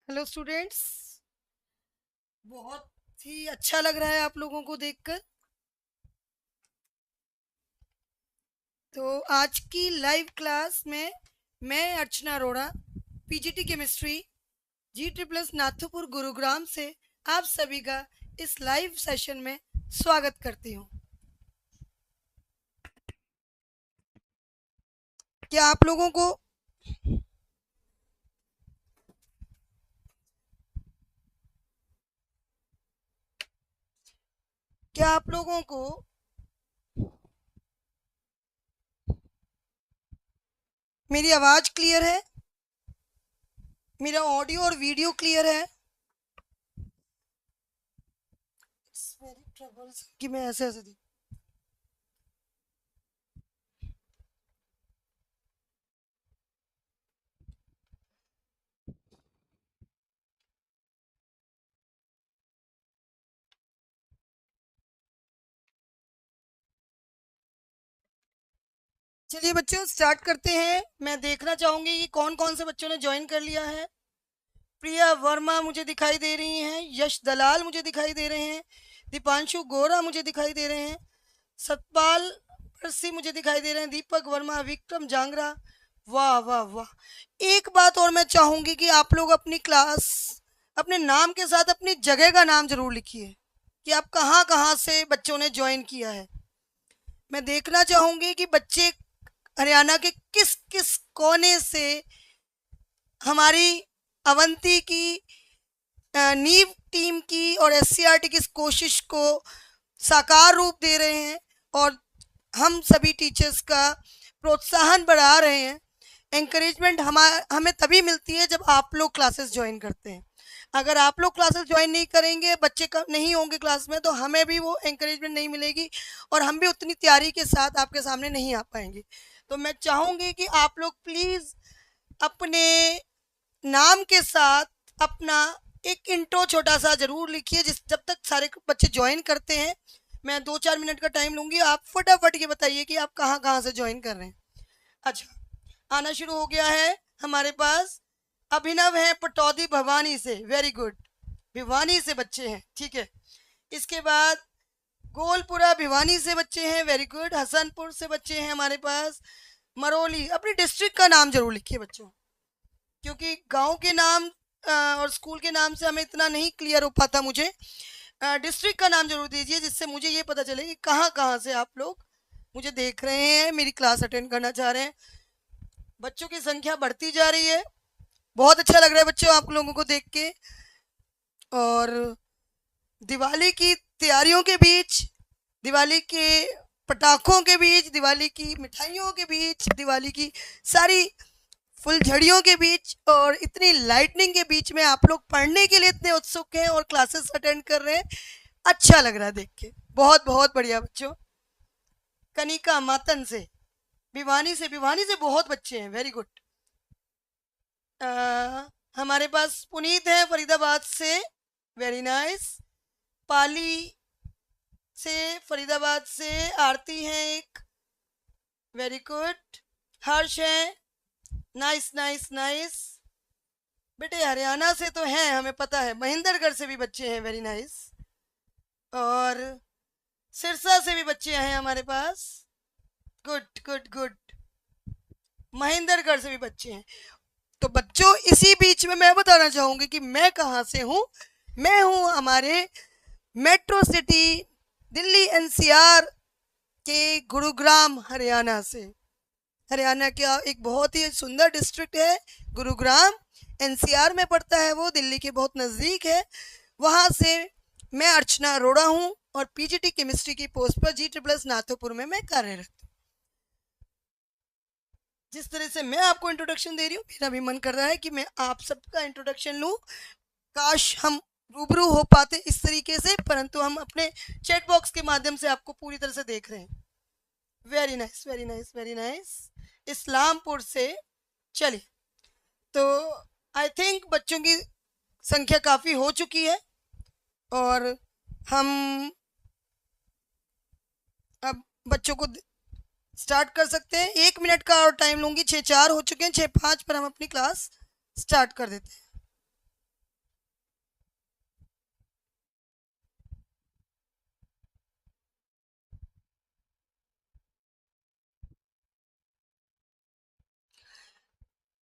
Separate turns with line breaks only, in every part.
Hello students. बहुत ही अच्छा लग रहा है आप लोगों को देखकर। तो आज की लाइव क्लास में मैं अर्चना अरोड़ा पीजीटी केमिस्ट्री जी ट्रिपल्स नाथुपुर गुरुग्राम से आप सभी का इस लाइव सेशन में स्वागत करती हूँ। क्या आप लोगों को क्या आप लोगों को मेरी आवाज़ क्लियर है? मेरा ऑडियो और वीडियो क्लियर है? इट्स वेरी ट्रबल्स कि मैं ऐसे ऐसे दी। चलिए बच्चों स्टार्ट करते हैं। मैं देखना चाहूंगी कि कौन कौन से बच्चों ने ज्वाइन कर लिया है। प्रिया वर्मा मुझे दिखाई दे रही हैं, यश दलाल मुझे दिखाई दे रहे हैं, दीपांशु गोरा मुझे दिखाई दे रहे हैं, सतपाल परसी मुझे दिखाई दे रहे हैं, दीपक वर्मा, विक्रम जांगरा। वाह वाह वाह। एक बात और मैं चाहूंगी कि आप लोग अपनी क्लास अपने नाम के साथ अपनी जगह का नाम जरूर लिखिए कि आप कहाँ कहाँ से बच्चों ने ज्वाइन किया है। मैं देखना चाहूंगी कि बच्चे हरियाणा के किस किस कोने से हमारी अवंती की नीव टीम की और एससीईआरटी की इस कोशिश को साकार रूप दे रहे हैं और हम सभी टीचर्स का प्रोत्साहन बढ़ा रहे हैं। एंकरेजमेंट हमें तभी मिलती है जब आप लोग क्लासेस ज्वाइन करते हैं। अगर आप लोग क्लासेस ज्वाइन नहीं करेंगे, बच्चे का नहीं होंगे क्लास में, तो हमें भी वो एंकरेजमेंट नहीं मिलेगी और हम भी उतनी तैयारी के साथ आपके सामने नहीं आ पाएंगे। तो मैं चाहूँगी कि आप लोग प्लीज़ अपने नाम के साथ अपना एक इंट्रो छोटा सा जरूर लिखिए। जिस जब तक सारे बच्चे ज्वाइन करते हैं, मैं 2-4 मिनट का टाइम लूंगी। आप फटाफट ये बताइए कि आप कहाँ कहाँ से ज्वाइन कर रहे हैं। अच्छा, आना शुरू हो गया है हमारे पास। अभिनव है पटौदी भवानी से, वेरी गुड। भिवानी से बच्चे हैं, ठीक है। इसके बाद गोलपुरा भिवानी से बच्चे हैं, वेरी गुड। हसनपुर से बच्चे हैं हमारे पास। मरोली, अपनी डिस्ट्रिक्ट का नाम जरूर लिखिए बच्चों, क्योंकि गांव के नाम और स्कूल के नाम से हमें इतना नहीं क्लियर हो पाता। मुझे डिस्ट्रिक्ट का नाम जरूर दीजिए जिससे मुझे ये पता चले कि कहाँ कहाँ से आप लोग मुझे देख रहे हैं, मेरी क्लास अटेंड करना चाह रहे हैं। बच्चों की संख्या बढ़ती जा रही है, बहुत अच्छा लग रहा है बच्चों आप लोगों को देख के। और दिवाली की तैयारियों के बीच, दिवाली के पटाखों के बीच, दिवाली की मिठाइयों के बीच, दिवाली की सारी फुलझड़ियों के बीच और इतनी लाइटनिंग के बीच में आप लोग पढ़ने के लिए इतने उत्सुक हैं और क्लासेस अटेंड कर रहे हैं। अच्छा लग रहा है देख के, बहुत बहुत बढ़िया बच्चों। कनिका मातन से, भिवानी से बहुत बच्चे हैं, वेरी गुड। हमारे पास पुनीत है फरीदाबाद से, वेरी नाइस। पाली से, फरीदाबाद से आरती है एक, वेरी गुड। हर्ष है, नाइस नाइस नाइस। बेटे हरियाणा से तो हैं, हमें पता है। महेंद्रगढ़ से भी बच्चे हैं, वेरी नाइस। और सिरसा से भी बच्चे हैं हमारे पास, गुड गुड गुड। महेंद्रगढ़ से भी बच्चे हैं। तो बच्चों इसी बीच में मैं बताना चाहूंगी कि मैं कहाँ से हूँ। मैं हूँ हमारे मेट्रो सिटी दिल्ली एनसीआर के गुरुग्राम हरियाणा से। हरियाणा का एक बहुत ही सुंदर डिस्ट्रिक्ट है गुरुग्राम, एनसीआर में पड़ता है वो, दिल्ली के बहुत नज़दीक है। वहाँ से मैं अर्चना अरोड़ा हूँ और पीजीटी केमिस्ट्री की पोस्ट पर जी ट्रिपल्स नाथोपुर में मैं कार्यरत हूँ। जिस तरह से मैं आपको इंट्रोडक्शन दे रही हूँ, मेरा भी मन कर रहा है कि मैं आप सबका इंट्रोडक्शन लूँ। काश हम रूबरू हो पाते इस तरीके से, परंतु हम अपने चैट बॉक्स के माध्यम से आपको पूरी तरह से देख रहे हैं। Very nice very nice very nice. Islampur से, चलिए। तो आई थिंक बच्चों की संख्या काफ़ी हो चुकी है और हम अब बच्चों को स्टार्ट कर सकते हैं। 1 मिनट का और टाइम लूंगी। 6:04 हो चुके हैं, 6:05 पर हम अपनी क्लास स्टार्ट कर देते हैं।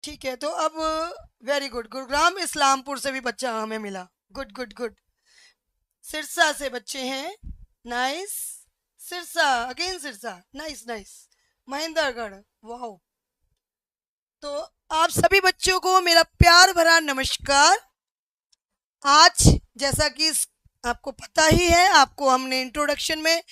ठीक है, तो अब वेरी गुड, गुरुग्राम इस्लामपुर से भी बच्चा हमें मिला। Good good good. सिरसा से बच्चे हैं, nice. Sirsa, again Sirsa, nice nice. Mahendragarh, wow. तो आप सभी बच्चों को मेरा प्यार भरा नमस्कार। आज जैसा कि आपको पता ही है, आपको हमने इंट्रोडक्शन में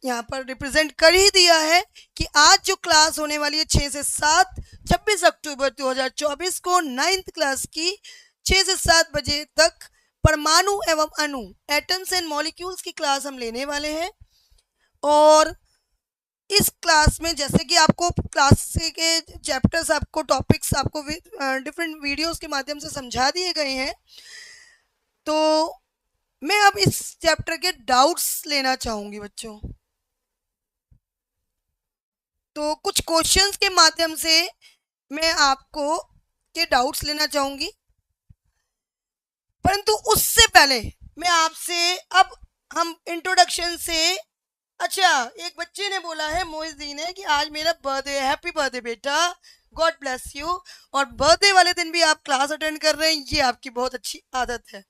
यहाँ पर रिप्रेजेंट कर ही दिया है कि आज जो क्लास होने वाली है 6 से 7, 26 अक्टूबर 2024 को 9th क्लास की 6 से 7 बजे तक परमाणु एवं अणु, एटम्स एंड मॉलिक्यूल्स की क्लास हम लेने वाले हैं। और इस क्लास में जैसे कि आपको क्लास के चैप्टर्स, आपको टॉपिक्स, आपको डिफरेंट वीडियोस के माध्यम से समझा दिए गए हैं, तो मैं अब इस चैप्टर के डाउट्स लेना चाहूंगी बच्चों। तो कुछ क्वेश्चंस के माध्यम से मैं आपको के डाउट्स लेना चाहूंगी, परंतु उससे पहले मैं आपसे, अब हम इंट्रोडक्शन से, अच्छा एक बच्चे ने बोला है, मोइज़दीन है, कि आज मेरा बर्थडे है, हैप्पी बर्थडे बेटा, गॉड ब्लेस यू। और बर्थडे वाले दिन भी आप क्लास अटेंड कर रहे हैं, ये आपकी बहुत अच्छी आदत है।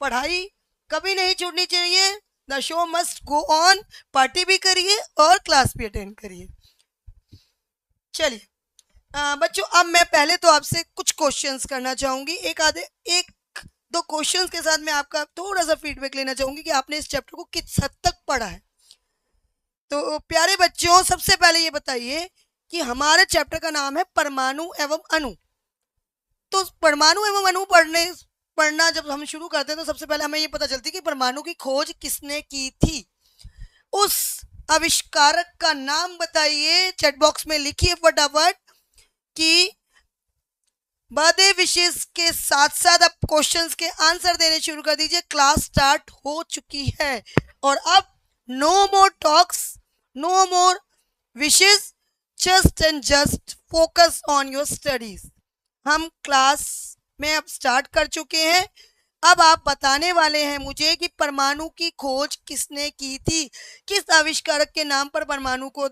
पढ़ाई कभी नहीं छूटनी चाहिए, the show must go on. Party भी करिए और क्लास भी अटेंड करिए। चलिए बच्चों, अब मैं पहले तो आपसे कुछ क्वेश्चंस करना चाहूंगी, एक दो क्वेश्चंस के साथ मैं आपका थोड़ा सा फीडबैक लेना चाहूंगी कि आपने इस चैप्टर को किस हद तक पढ़ा है। तो प्यारे बच्चों, सबसे पहले ये बताइए कि हमारे चैप्टर का नाम है परमाणु एवं अणु। तो परमाणु एवं अणु पढ़ना जब हम शुरू करते हैं तो सबसे पहले हमें ये पता चलती है कि परमाणु की खोज किसने की थी। उस आविष्कारक का नाम बताइए, चैट बॉक्स में लिखिए फटाफट। कि बर्थडे विशेष के साथ साथ अब क्वेश्चंस के आंसर देने शुरू कर दीजिए। क्लास स्टार्ट हो चुकी है और अब no more talks, no more wishes, just and just focus on your studies. हम क्लास में अब स्टार्ट कर चुके हैं। अब आप बताने वाले हैं मुझे कि परमाणु की खोज किसने की थी। किस आविष्कारक के नाम पर परमाणु को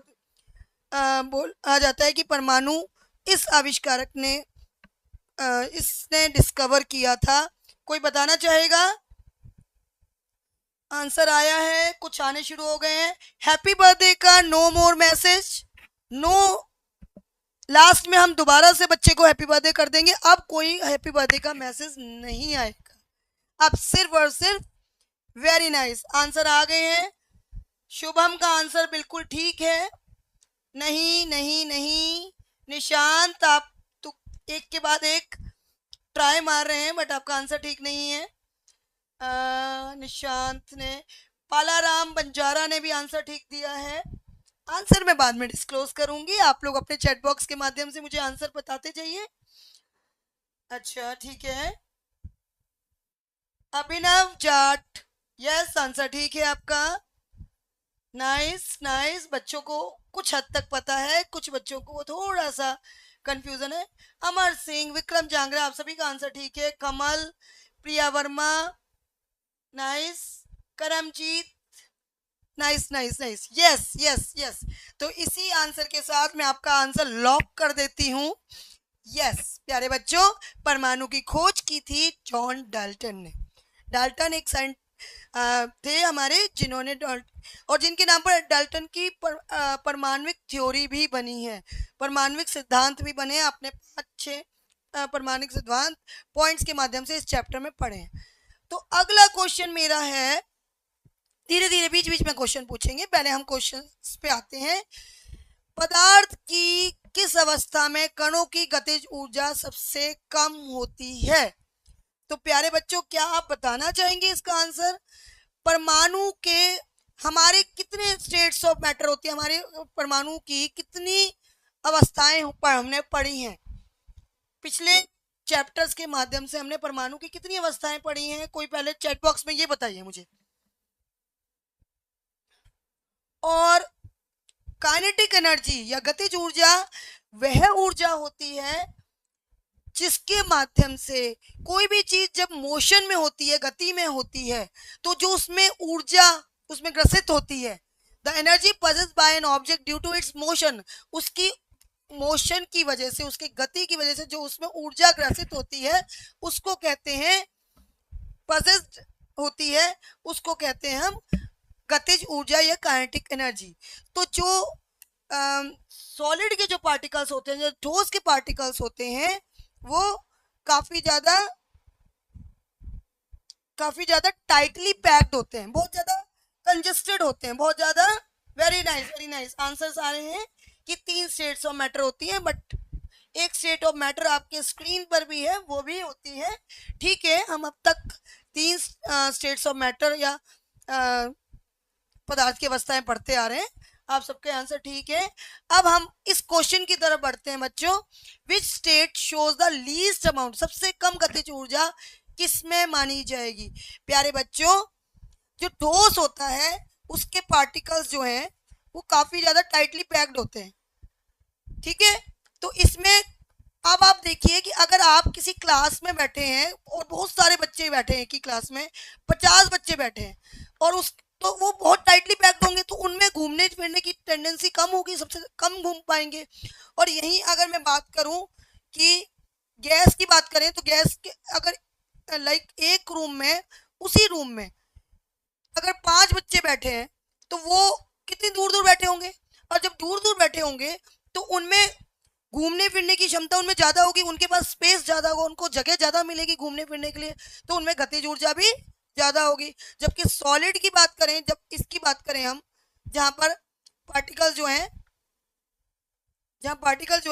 बोला जाता है कि परमाणु इस आविष्कारक ने इसने डिस्कवर किया था। कोई बताना चाहेगा? आंसर आया है, कुछ आने शुरू हो गए हैं। हैप्पी बर्थडे का no more message, no. Last में हम दोबारा से बच्चे को हैप्पी बर्थडे कर देंगे। अब कोई हैप्पी बर्थडे का मैसेज नहीं आएगा, अब सिर्फ और सिर्फ वेरी नाइस आंसर आ गए हैं। शुभम का आंसर बिल्कुल ठीक है। नहीं नहीं नहीं, निशांत आप तो एक के बाद एक ट्राई मार रहे हैं बट आपका आंसर ठीक नहीं है। निशांत ने, पालाराम बंजारा ने भी आंसर ठीक दिया है। आंसर मैं बाद में डिस्क्लोज करूंगी, आप लोग अपने चैट बॉक्स के माध्यम से मुझे आंसर बताते जाइए। अच्छा ठीक है। अभिनव जाट, यस आंसर ठीक है आपका। नाइस नाइस, बच्चों को कुछ हद तक पता है, कुछ बच्चों को थोड़ा सा कंफ्यूजन है। अमर सिंह, विक्रम जांगरा, आप सभी का आंसर ठीक है। Kamal, Priya Verma, nice. Karamjeet, nice nice nice, yes yes yes. तो इसी आंसर के साथ मैं आपका आंसर लॉक कर देती हूँ। यस प्यारे बच्चों, परमाणु की खोज की थी जॉन डाल्टन ने। डाल्टन एक थे हमारे, जिन्होंने और जिनके नाम पर डाल्टन की परमाणविक थ्योरी भी बनी है, परमाणविक सिद्धांत भी बने। आपने 5-6 परमाणविक सिद्धांत पॉइंट्स के माध्यम से इस चैप्टर में पढ़े हैं। तो अगला क्वेश्चन मेरा है, धीरे धीरे बीच बीच में क्वेश्चन पूछेंगे, पहले हम क्वेश्चन पे आते हैं। पदार्थ की किस अवस्था में कणों की गतिज ऊर्जा सबसे कम होती है? तो प्यारे बच्चों, क्या आप बताना चाहेंगे इसका आंसर? परमाणु के हमारे कितने स्टेट्स ऑफ मैटर होती है, हमारे परमाणु की कितनी अवस्थाएं हमने पढ़ी हैं? पिछले चैप्टर्स के माध्यम से हमने परमाणु की कितनी अवस्थाएं पढ़ी हैं? कोई पहले चैट बॉक्स में ये बताइए मुझे। और काइनेटिक एनर्जी या गतिज ऊर्जा वह ऊर्जा होती है जिसके माध्यम से कोई भी चीज जब मोशन में होती है, गति में होती है, तो जो उसमें ऊर्जा उसमें ग्रसित होती है, the energy possessed by an object due to its motion, उसकी मोशन की वजह से, उसकी गति की वजह से जो उसमें ऊर्जा ग्रसित होती है उसको कहते हैं, पजेस्ड होती है, उसको कहते हैं हम गतिज ऊर्जा या काइनेटिक एनर्जी। तो जो सॉलिड के जो पार्टिकल्स होते हैं, जो ठोस के पार्टिकल्स होते हैं, वो काफी ज्यादा टाइटली पैक्ड होते हैं, बहुत ज्यादा कंजेस्टेड होते हैं, बहुत ज्यादा। वेरी नाइस आंसर्स आ रहे हैं कि 3 स्टेट्स ऑफ मैटर होती हैं, बट एक स्टेट ऑफ मैटर आपके स्क्रीन पर भी है, वो भी होती है। ठीक है, हम अब तक 3 स्टेट्स ऑफ मैटर या पदार्थ की अवस्थाएं पढ़ते आ रहे हैं। आप सबके आंसर ठीक है। अब हम इस क्वेश्चन की तरफ बढ़ते हैं बच्चों। Which state shows the least amount, सबसे कम गतिज ऊर्जा किसमें मानी जाएगी? प्यारे बच्चों, जो ठोस होता है उसके पार्टिकल्स जो हैं वो काफी ज्यादा टाइटली पैक्ड होते हैं। ठीक है, तो इसमें अब आप देखिए कि अगर आप किसी क्लास में बैठे हैं और बहुत सारे बच्चे बैठे हैं, कि क्लास में 50 बच्चे बैठे हैं और उस तो वो बहुत टाइटली पैक्ड होंगे, तो उनमें घूमने फिरने की टेंडेंसी कम होगी, सबसे कम घूम पाएंगे। और यहीं अगर मैं बात करूं कि गैस की बात करें, तो गैस के अगर लाइक एक रूम में, उसी रूम में अगर 5 बच्चे बैठे हैं तो वो कितनी दूर दूर बैठे होंगे, और जब दूर दूर बैठे होंगे तो उनमें घूमने फिरने की क्षमता उनमें ज्यादा होगी, उनके पास स्पेस ज्यादा होगा, उनको जगह ज्यादा मिलेगी घूमने फिरने के लिए, तो उनमें गतिज ऊर्जा भी ज्यादा होगी। जबकि सॉलिड की बात करें, जब इसकी बात करें हम, जहां पर पार्टिकल जो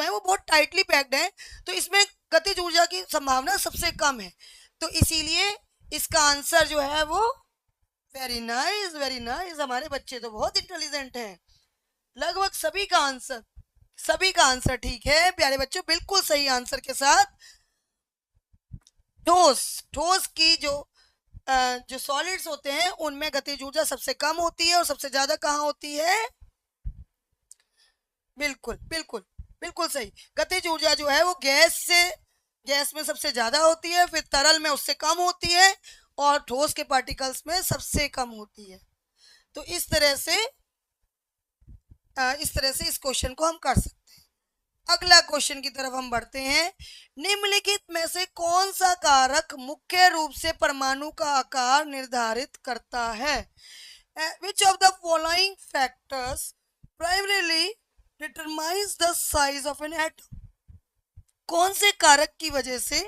हैं वो बहुत टाइटली पैक्ड हैं, तो इसमें गतिज ऊर्जा की संभावना सबसे कम है। तो इसीलिए इसका आंसर जो है वो वेरी नाइस। हमारे बच्चे तो बहुत इंटेलिजेंट हैं। लगभग सभी का आंसर ठीक है प्यारे बच्चों, बिल्कुल सही आंसर के साथ। ठोस की जो सॉलिड्स होते हैं उनमें गतिज ऊर्जा सबसे कम होती है, और सबसे ज्यादा कहाँ होती है? बिल्कुल सही। गतिज ऊर्जा जो है वो गैस में सबसे ज्यादा होती है, फिर तरल में उससे कम होती है, और ठोस के पार्टिकल्स में सबसे कम होती है। तो इस तरह से इस क्वेश्चन को हम कर सकते हैं। अगला क्वेश्चन की तरफ हम बढ़ते हैं। निम्नलिखित में से कौन सा कारक मुख्य रूप से परमाणु का आकार निर्धारित करता है? Which of the following factors primarily determines the size of an atom? कौन से कारक की वजह से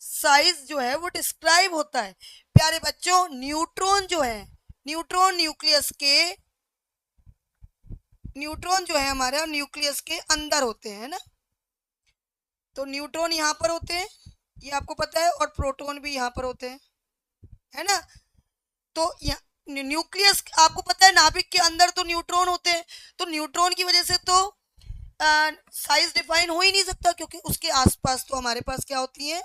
साइज जो है वो डिस्क्राइब होता है? प्यारे बच्चों, न्यूट्रॉन जो है, न्यूट्रॉन जो है हमारा न्यूक्लियस के अंदर होते हैं ना, तो न्यूट्रॉन यहाँ पर होते हैं, ये आपको पता है, और प्रोटॉन भी यहाँ पर होते हैं, है ना। तो न्यूक्लियस आपको पता है, नाभिक के अंदर तो न्यूट्रॉन होते हैं, तो न्यूट्रॉन की वजह से तो साइज डिफाइन हो ही नहीं सकता, क्योंकि उसके आसपास तो हमारे पास क्या होती है,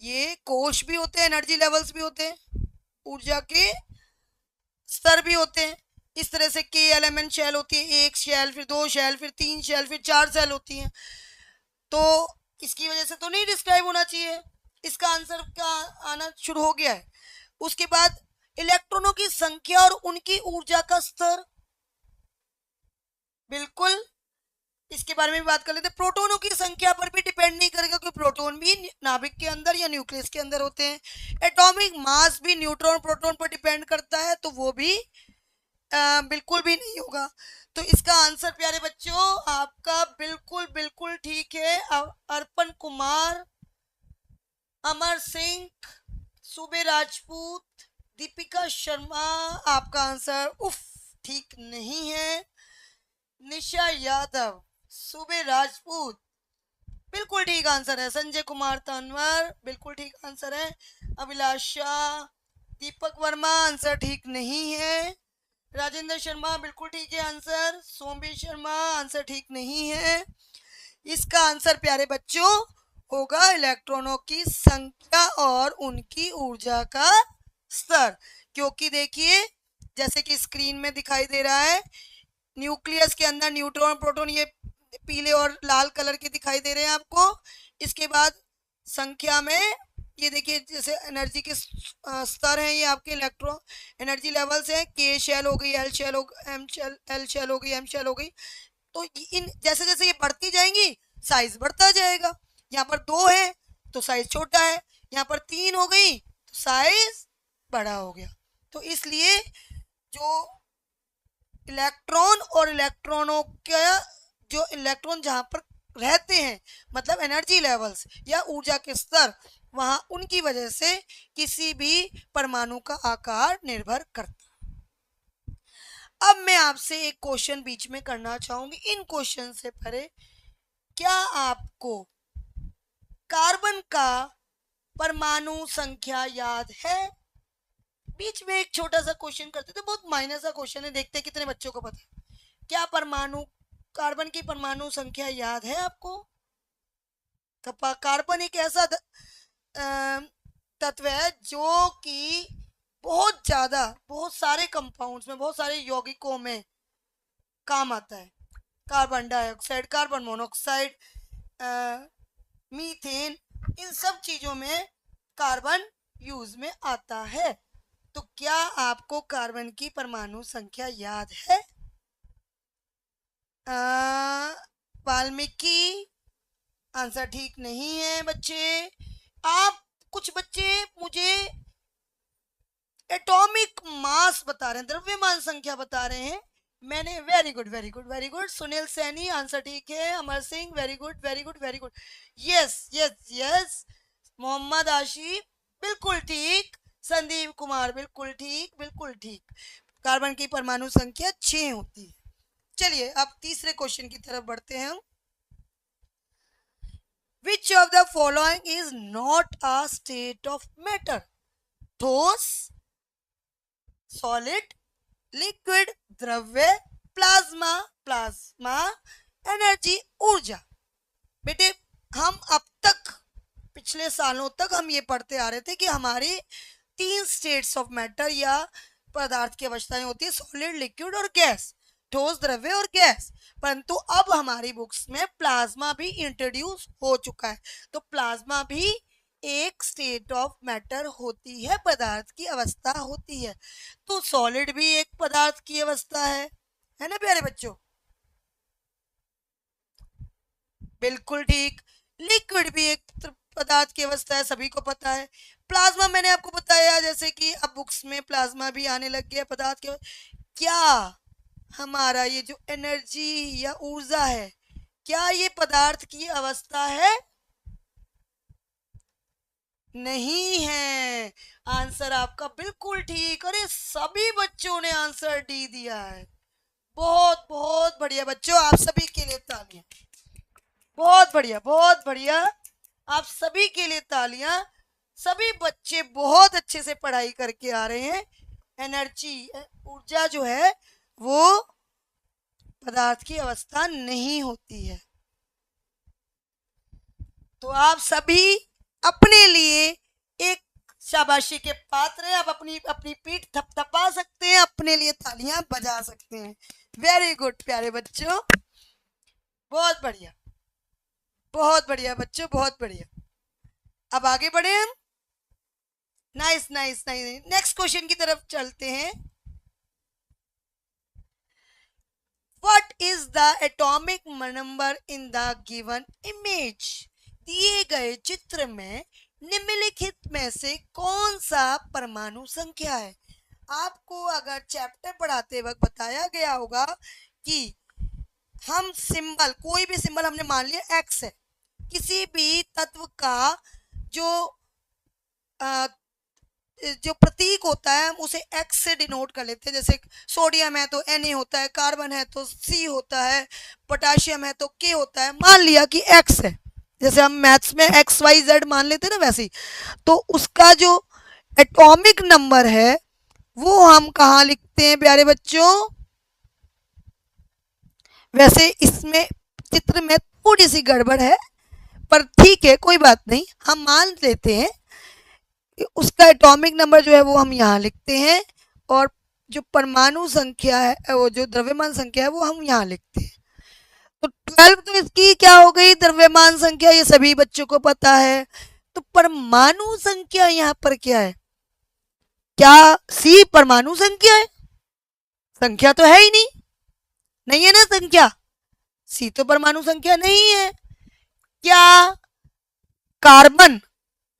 ये कोश भी होते हैं, एनर्जी लेवल्स भी होते हैं, ऊर्जा के स्तर भी होते हैं। इस तरह से के एलिमेंट शेल होती है, 1 शेल, फिर 2 शेल, फिर 3 शेल, फिर 4 शेल होती हैं। तो इसकी वजह से तो नहीं डिस्क्राइब होना चाहिए। इसका आंसर का आना शुरू हो गया है। उसके बाद इलेक्ट्रॉनों की संख्या और उनकी ऊर्जा का स्तर, बिल्कुल इसके बारे में भी बात कर लेते हैं। प्रोटोनों की संख्या पर भी डिपेंड नहीं करेगा, क्योंकि प्रोटोन भी नाभिक के अंदर या न्यूक्लियस के अंदर होते हैं। एटॉमिक मास भी न्यूट्रॉन प्रोटॉन पर डिपेंड करता है, तो वो भी बिल्कुल भी नहीं होगा। तो इसका आंसर प्यारे बच्चों आपका बिल्कुल ठीक है। अर्पण कुमार, अमर सिंह, सुबे राजपूत, दीपिका शर्मा, आपका आंसर ठीक नहीं है। निशा यादव, सुबे राजपूत, बिल्कुल ठीक आंसर है। संजय कुमार तनवर, बिल्कुल ठीक आंसर है। अभिलाषा, दीपक वर्मा, आंसर ठीक नहीं है। राजेंद्र शर्मा, बिल्कुल ठीक है आंसर। सोमवीर शर्मा, आंसर ठीक नहीं है। इसका आंसर प्यारे बच्चों होगा इलेक्ट्रॉनों की संख्या और उनकी ऊर्जा का स्तर, क्योंकि देखिए जैसे कि स्क्रीन में दिखाई दे रहा है, न्यूक्लियस के अंदर न्यूट्रॉन प्रोटॉन ये पीले और लाल कलर के दिखाई दे रहे हैं आपको। इसके बाद संख्या में ये देखिए जैसे एनर्जी के स्तर हैं, ये आपके इलेक्ट्रॉन एनर्जी लेवल्स हैं। के शेल हो गई, एल शेल हो गई, एम शेल हो गई, एम शेल हो गई, तो इन जैसे जैसे ये बढ़ती जाएंगी साइज बढ़ता जाएगा। यहाँ पर 2 है तो साइज छोटा है, यहाँ पर 3 हो गई तो साइज बड़ा हो गया। तो इसलिए जो इलेक्ट्रॉन और इलेक्ट्रॉनों का जो इलेक्ट्रॉन जहां पर रहते हैं, मतलब एनर्जी लेवल्स या ऊर्जा के स्तर, वहां उनकी वजह से किसी भी परमाणु का आकार निर्भर करता है। अब मैं आपसे एक क्वेश्चन बीच में करना चाहूंगी। इन क्वेश्चन से पहले क्या आपको कार्बन का परमाणु संख्या याद है? बीच में एक छोटा सा क्वेश्चन करते थे, बहुत माइनर सा क्वेश्चन है, देखते हैं कितने बच्चों को पता है। क्या परमाणु कार्बन की परमाणु संख्या याद है आपको? कार्बन एक ऐसा तत्व है जो कि बहुत ज्यादा, बहुत सारे कंपाउंड्स में, बहुत सारे यौगिकों में काम आता है। Carbon dioxide, carbon monoxide, methane, इन सब चीजों में कार्बन यूज में आता है। तो क्या आपको कार्बन की परमाणु संख्या याद है? वाल्मीकि, आंसर ठीक नहीं है बच्चे। आप कुछ बच्चे मुझे एटॉमिक मास बता रहे हैं, द्रव्यमान संख्या बता रहे हैं। मैंने very good very good very good. Sunil Saini, answer ठीक है। Amar Singh, very good very good very good. Yes yes yes. Mohammad Asif, बिल्कुल ठीक। संदीप कुमार, बिल्कुल ठीक बिल्कुल ठीक। कार्बन की परमाणु संख्या 6 होती है। चलिए अब तीसरे क्वेश्चन की तरफ बढ़ते हैं। Which of the following is not a state of matter? ठोस, सॉलिड, लिक्विड द्रव्य, प्लाज्मा, प्लाज्मा एनर्जी ऊर्जा। बेटे हम अब तक पिछले सालों तक हम ये पढ़ते आ रहे थे कि हमारी 3 स्टेट्स ऑफ मैटर या पदार्थ की अवस्थाएं होती है, सॉलिड, लिक्विड और गैस, ठोस, द्रव्य और गैस। परंतु अब हमारी बुक्स में प्लाज्मा भी इंट्रोड्यूस हो चुका है। तो प्लाज्मा भी एक स्टेट ऑफ मैटर होती है, पदार्थ की अवस्था होती है। तो सॉलिड भी एक पदार्थ की अवस्था है ना प्यारे बच्चों? बिल्कुल ठीक। लिक्विड भी एक पदार्थ की अवस्था है, सभी को पता है। प्लाज्मा मैंने आपको बताया, जैसे कि अब बुक्स में प्लाज्मा भी आने लग गया पदार्थ के। क्या हमारा ये जो एनर्जी या ऊर्जा है, क्या ये पदार्थ की अवस्था है? नहीं है। आंसर आपका बिल्कुल ठीक। अरे सभी बच्चों ने आंसर डी दिया है। बहुत बहुत बढ़िया बच्चों, आप सभी के लिए तालियां। बहुत बढ़िया बहुत बढ़िया, आप सभी के लिए तालियां। सभी बच्चे बहुत अच्छे से पढ़ाई करके आ रहे हैं। एनर्जी, ऊर्जा जो है वो पदार्थ की अवस्था नहीं होती है। तो आप सभी अपने लिए एक शाबाशी के पात्र हैं। आप अपनी अपनी पीठ थपथपा सकते हैं, अपने लिए तालियां बजा सकते हैं। वेरी गुड प्यारे बच्चों, बहुत बढ़िया बहुत बढ़िया बच्चों, बहुत बढ़िया। अब आगे बढ़े हम। Nice nice nice. Next question की तरफ चलते हैं। What is the atomic number in the given image? दिए गए चित्र में निम्नलिखित में से कौन सा परमाणु संख्या है? आपको अगर चैप्टर पढ़ाते वक्त बताया गया होगा कि हम सिंबल, कोई भी सिंबल हमने मान लिया एक्स है, किसी भी तत्व का जो प्रतीक होता है हम उसे एक्स से डिनोट कर लेते हैं। जैसे सोडियम है तो Na होता है, कार्बन है तो C होता है, पोटाशियम है तो K होता है। मान लिया कि एक्स है, जैसे हम मैथ्स में XYZ मान लेते हैं ना, वैसे ही। तो उसका जो एटॉमिक नंबर है वो हम कहाँ लिखते हैं प्यारे बच्चों? वैसे इसमें चित्र में थोड़ी सी गड़बड़ है, पर ठीक है कोई बात नहीं, हम मान लेते हैं उसका एटॉमिक नंबर जो है वो हम यहाँ लिखते हैं, और जो परमाणु संख्या है, वो जो द्रव्यमान संख्या है वो हम यहाँ लिखते हैं। तो 12 तो इसकी क्या हो गई, द्रव्यमान संख्या, ये सभी बच्चों को पता है। तो परमाणु संख्या यहाँ पर क्या है? क्या C परमाणु संख्या है? संख्या तो है ही नहीं, नहीं है ना संख्या। सी तो परमाणु संख्या नहीं है। क्या कार्बन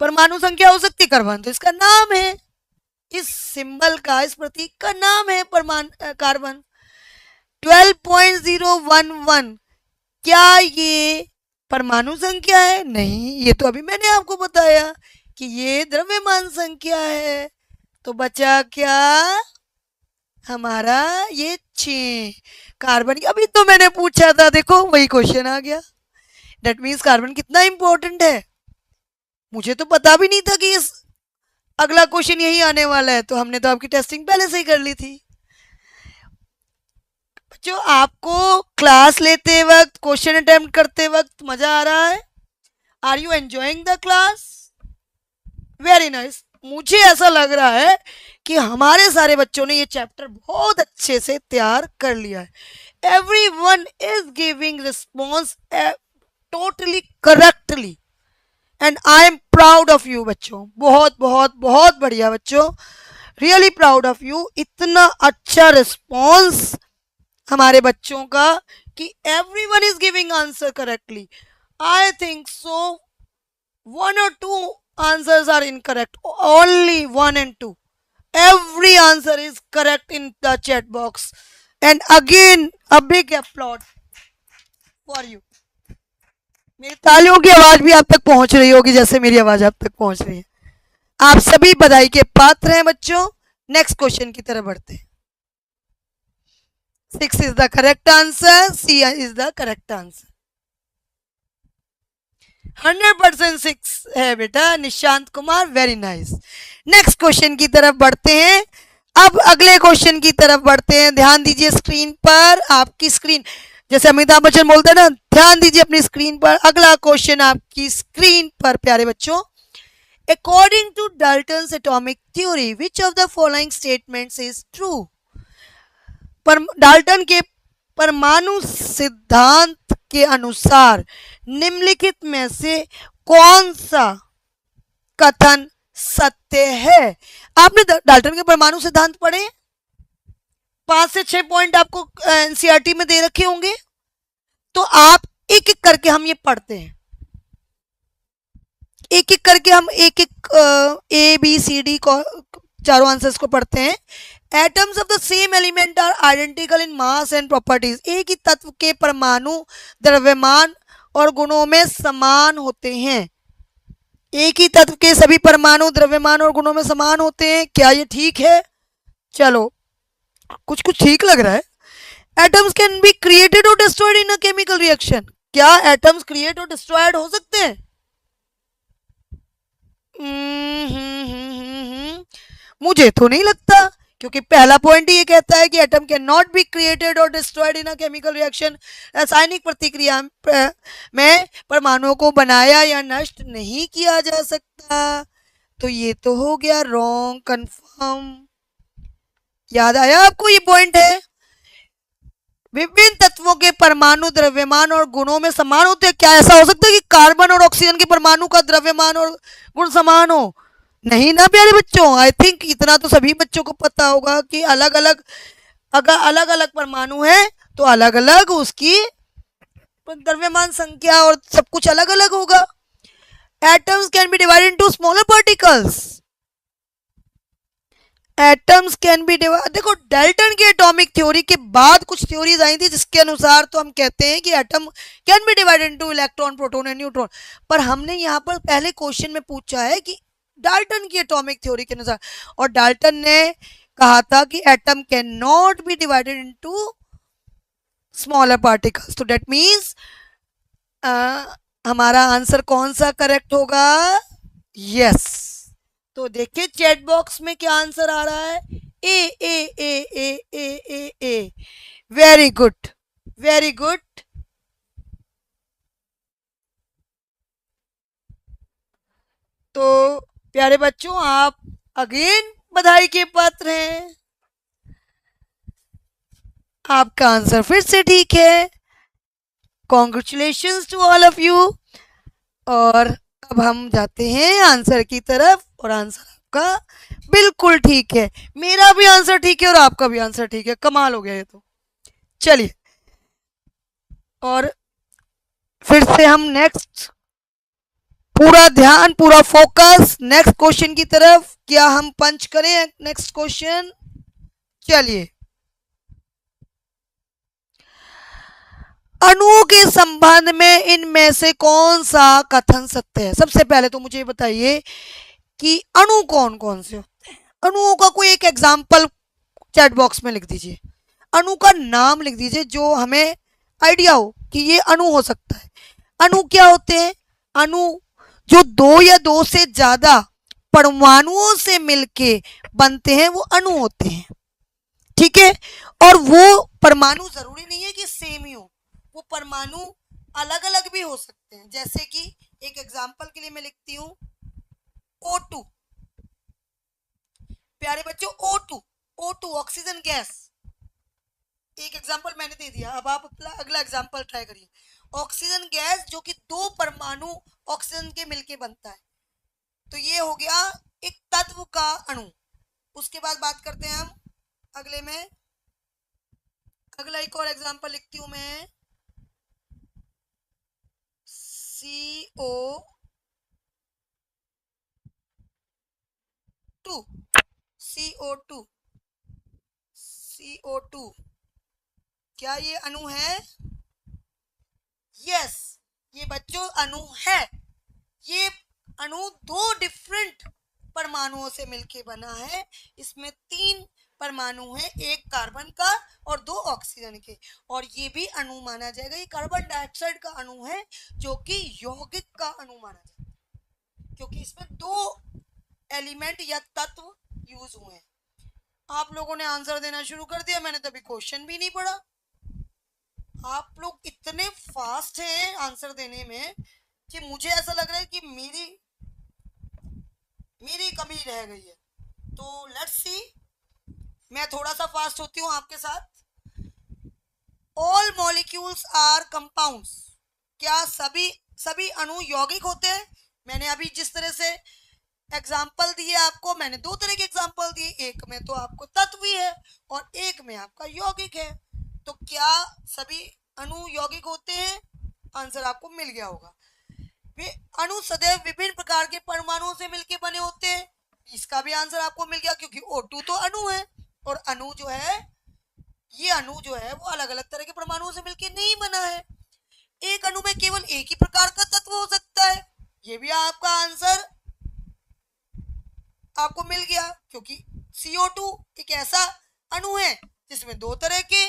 परमाणु संख्या हो सकती है? कार्बन तो इसका नाम है, इस सिंबल का, इस प्रतीक का नाम है परमाणु कार्बन। 12.011 क्या ये परमाणु संख्या है? नहीं, ये तो अभी मैंने आपको बताया कि ये द्रव्यमान संख्या है। तो बचा क्या हमारा ये 6 कार्बन। अभी तो मैंने पूछा था, देखो वही क्वेश्चन आ गया। डेट मीन्स कार्बन कितना इंपॉर्टेंट है। मुझे तो पता भी नहीं था कि इस अगला क्वेश्चन यही आने वाला है, तो हमने तो आपकी टेस्टिंग पहले से ही कर ली थी। जो आपको क्लास लेते वक्त, क्वेश्चन अटेम्प्ट करते वक्त मजा आ रहा है? Are you enjoying the class? Very nice. मुझे ऐसा लग रहा है कि हमारे सारे बच्चों ने ये चैप्टर बहुत अच्छे से तैयार कर लिया है। Everyone is giving response totally correctly and I am proud of you बच्चों। बहुत बहुत बहुत बढ़िया बच्चों, रियली प्राउड ऑफ यू। इतना अच्छा रिस्पॉन्स हमारे बच्चों का कि everyone is giving answer correctly. I think so 1 or 2 answers are incorrect, only 1 and 2. Every answer is correct in the chat box, and again a big applause for you. मेरी तालियों की आवाज भी आप तक पहुंच रही होगी जैसे मेरी आवाज आप तक पहुंच रही है। आप सभी बधाई के पात्र हैं बच्चों। नेक्स्ट क्वेश्चन की तरफ बढ़ते हैं। 6 is the correct answer, C is the correct answer। 100% 6 है बेटा Nishant Kumar, very nice. Next question की तरफ बढ़ते हैं। अब अगले क्वेश्चन की तरफ बढ़ते हैं। ध्यान दीजिए स्क्रीन पर, आपकी स्क्रीन, जैसे अमिताभ बच्चन बोलते हैं ना, ध्यान दीजिए अपनी स्क्रीन पर। अगला क्वेश्चन आपकी स्क्रीन पर प्यारे बच्चों। According to Dalton's atomic theory which of the following statements is true. Dalton के परमाणु सिद्धांत के अनुसार निम्नलिखित में से कौन सा कथन सत्य है। आपने डाल्टन के परमाणु सिद्धांत पढ़े? 5 से 6 पॉइंट आपको एनसीईआरटी में दे रखे होंगे, तो आप एक एक करके हम ये पढ़ते हैं। एक एक करके हम एक एक ए बी सी डी को चारों आंसर्स को पढ़ते हैं। Atoms of the same element are identical in mass and properties. एक ही तत्व के परमाणु द्रव्यमान और गुणों में समान होते हैं। एक ही तत्व के सभी परमाणु द्रव्यमान और गुणों में समान होते हैं। क्या ये ठीक है? चलो कुछ कुछ ठीक लग रहा है। एटम्स कैन बी क्रिएटेड और destroyed in a chemical reaction. क्या एटम्स क्रिएट और डिस्ट्रॉयड हो सकते हैं? मुझे तो नहीं लगता, क्योंकि पहला पॉइंट ये कहता है कि atom can not be created और destroyed in a chemical reaction. रासायनिक प्रतिक्रिया में परमाणुओं को बनाया या नष्ट नहीं किया जा सकता। तो ये तो हो गया रॉन्ग, कंफर्म। याद आया आपको? ये पॉइंट है। विभिन्न तत्वों के परमाणु द्रव्यमान और गुणों में समान होते हैं। क्या ऐसा हो सकता है कि कार्बन और ऑक्सीजन के परमाणु का द्रव्यमान और गुण समान हो? नहीं ना प्यारे बच्चों। आई थिंक इतना तो सभी बच्चों को पता होगा कि अलग अलग, अगर अलग अलग परमाणु है तो अलग अलग उसकी द्रव्यमान संख्या और सब कुछ अलग अलग होगा। Atoms can be divided into smaller particles. Atoms can be divide, देखो डाल्टन की एटॉमिक थ्योरी के बाद कुछ थ्योरीज आई थी जिसके अनुसार तो हम कहते हैं कि atom can be divided into electron, proton and neutron. पर हमने यहाँ पर पहले क्वेश्चन में पूछा है कि डाल्टन की एटॉमिक थ्योरी के अनुसार, और डाल्टन ने कहा था कि atom can not B divided into smaller particles. तो डेट मीन्स हमारा आंसर कौन सा करेक्ट होगा? यस। तो देखिए चैट बॉक्स में क्या आंसर आ रहा है। A A A A A A A. Very good, very good. तो प्यारे बच्चों आप अगेन बधाई के पात्र हैं। आपका आंसर फिर से ठीक है। Congratulations to all of you. और अब हम जाते हैं आंसर की तरफ, और आंसर आपका बिल्कुल ठीक है। मेरा भी आंसर ठीक है और आपका भी आंसर ठीक है। कमाल हो गया ये तो। चलिए और फिर से हम नेक्स्ट, पूरा ध्यान, पूरा फोकस नेक्स्ट क्वेश्चन की तरफ। क्या हम पंच करें नेक्स्ट क्वेश्चन? चलिए, अणुओं के संबंध में इनमें से कौन सा कथन सत्य है? सबसे पहले तो मुझे बताइए कि अणु कौन कौन से होते हैं। अणुओं का कोई एक एग्जाम्पल चैट बॉक्स में लिख दीजिए, अणु का नाम लिख दीजिए जो हमें आइडिया हो कि ये अणु हो सकता है। अणु क्या होते हैं? अणु जो दो या दो से ज्यादा परमाणुओं से मिलके बनते हैं वो अणु होते हैं, ठीक है। और वो परमाणु जरूरी नहीं है कि सेम ही हो, वो परमाणु अलग अलग भी हो सकते हैं। जैसे कि एक एग्जांपल के लिए मैं लिखती हूं O2, प्यारे बच्चों O2 ऑक्सीजन गैस, एक एग्जांपल मैंने दे दिया। अब आप अपना अगला एग्जांपल ट्राई करिए। ऑक्सीजन गैस जो कि दो परमाणु ऑक्सीजन के मिलके बनता है, तो ये हो गया एक तत्व का अणु। उसके बाद बात करते हैं हम अगले में, अगला एक और एग्जांपल लिखती हूं मैं CO2। CO2 क्या ये अणु है? यस, ये बच्चों अणु है। ये अणु दो डिफरेंट परमाणुओं से मिलके बना है। इसमें 3 परमाणु हैं, एक कार्बन का और 2 ऑक्सीजन के, और ये भी अणु माना जाएगा। ये कार्बन डाइऑक्साइड का अणु है जो कि यौगिक का अणु माना जाता है, क्योंकि इसमें 2 एलिमेंट या तत्व यूज हुए हैं। आप लोगों ने आंसर देना शुरू कर दिया, मैंने तभी क्वेश्चन भी नहीं पढ़ा। आप लोग इतने फास्ट हैं आंसर देने में कि मुझे ऐसा लग रहा है कि मेरी कमी रह गई है। तो लेट्स सी, मैं थोड़ा सा फास्ट होती हूँ आपके साथ। ऑल मॉलिक्यूल्स आर कंपाउंड्स, क्या सभी अणु यौगिक होते हैं? मैंने अभी जिस तरह से एग्जाम्पल दिए आपको, मैंने 2 तरह के एग्जाम्पल दिए, एक में तो आपको तत्व ही है और एक में आपका यौगिक है। तो क्या सभी अणु यौगिक होते हैं? आंसर आपको मिल गया होगा। वे अणु सदैव विभिन्न प्रकार के परमाणुओं से मिलकर बने होते हैं, इसका भी आंसर आपको मिल गया, क्योंकि O2 तो अणु है, और अणु जो है, ये अणु जो है वो अलग अलग तरह के परमाणुओं से मिलकर नहीं बना है। एक अणु में केवल एक ही प्रकार का तत्व हो सकता है, ये भी आपका आंसर आपको मिल गया, क्योंकि CO2 एक ऐसा अणु है जिसमें 2 तरह के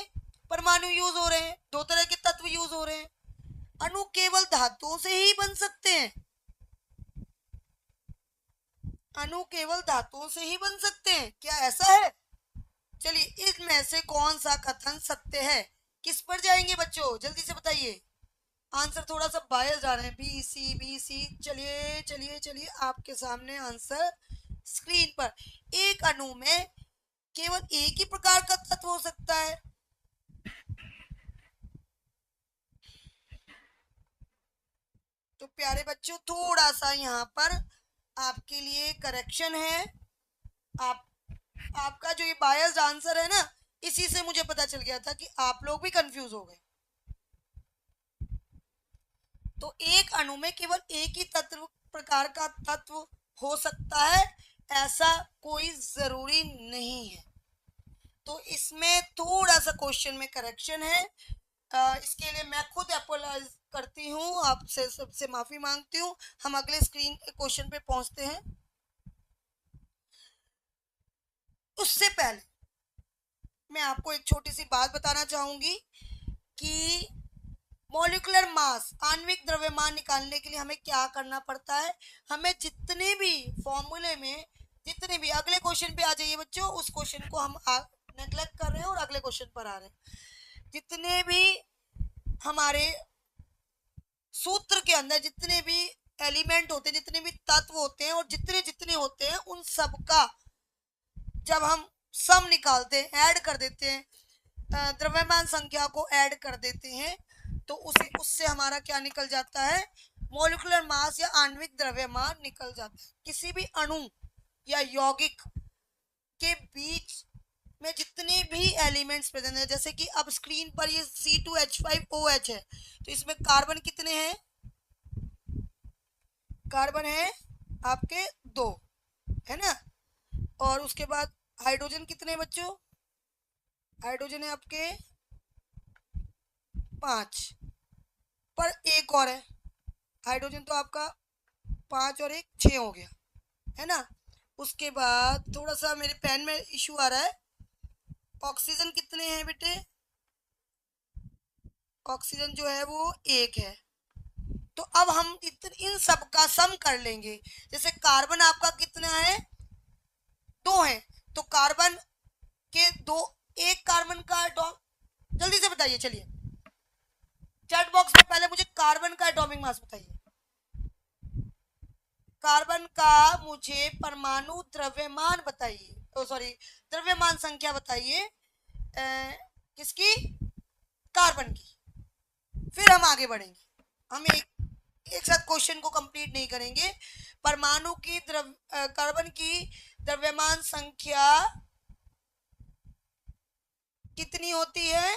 परमाणु यूज हो रहे हैं, 2 तरह के तत्व यूज हो रहे हैं। अणु केवल धातुओं से ही बन सकते हैं, अणु केवल धातुओं से ही बन सकते हैं, क्या ऐसा है? चलिए, इसमें से कौन सा कथन सत्य है? किस पर जाएंगे बच्चों, जल्दी से बताइए। आंसर थोड़ा सा बाहर जा रहे हैं, BC। चलिए चलिए चलिए, आपके सामने आंसर स्क्रीन पर। एक अणु में केवल एक ही प्रकार का तत्व हो सकता है। तो प्यारे बच्चों, थोड़ा सा यहाँ पर आपके लिए करेक्शन है। आपका जो ये बायस्ड आंसर है ना, इसी से मुझे पता चल गया था कि आप लोग भी कंफ्यूज हो गए। तो एक अणु में केवल एक ही प्रकार का तत्व हो सकता है, ऐसा कोई जरूरी नहीं है। तो इसमें थोड़ा सा क्वेश्चन में करेक्शन है। इसके लिए मैं खुद अपोलाइज करती हूँ, आपसे सबसे माफी मांगती हूँ। हम अगले स्क्रीन क्वेश्चन पे पहुंचते हैं। उससे पहले मैं आपको एक छोटी सी बात बताना चाहूंगी कि मॉलिक्यूलर मास, आणविक द्रव्यमान निकालने के लिए हमें क्या करना पड़ता है। हमें जितने भी फॉर्मूले में, जितने भी, अगले क्वेश्चन पे आ जाइए बच्चों, उस क्वेश्चन को हम नेग्लेक्ट कर रहे हैं और अगले क्वेश्चन पर आ रहे हैं। जितने भी हमारे सूत्र के अंदर जितने भी एलिमेंट होते हैं, जितने भी तत्व होते हैं और जितने जितने होते हैं, उन सब का जब हम सम निकालते हैं, ऐड कर देते हैं, द्रव्यमान संख्या को ऐड कर देते हैं, तो उससे हमारा क्या निकल जाता है? मॉलिक्यूलर मास या आणविक द्रव्यमान निकल जाता है। किसी भी अणु या यौगिक के बीच में जितने भी एलिमेंट्स प्रेजेंट है, जैसे कि अब स्क्रीन पर ये C2H5OH है, तो इसमें कार्बन कितने हैं? कार्बन है आपके 2, है ना। और उसके बाद हाइड्रोजन कितने हैं बच्चों? हाइड्रोजन है आपके 5, पर एक और है। हाइड्रोजन तो आपका 5 और 1 6 हो गया, है ना। उसके बाद थोड़ा सा मेरे पेन में इशू आ रहा है। ऑक्सीजन कितने हैं बेटे? ऑक्सीजन जो है वो 1 है। तो अब हम इन सब का सम कर लेंगे। जैसे कार्बन आपका कितना है? 2 है, तो कार्बन के 2, एक कार्बन का एटॉम, जल्दी से बताइए, चलिए चैट बॉक्स में पहले मुझे कार्बन का एटॉमिक मास बताइए। कार्बन का मुझे परमाणु द्रव्यमान बताइए, ओ सॉरी द्रव्यमान संख्या बताइए। किसकी? कार्बन की। फिर हम आगे बढ़ेंगे। हम एक साथ क्वेश्चन को कंप्लीट नहीं करेंगे। परमाणु की कार्बन की द्रव्यमान संख्या कितनी होती है?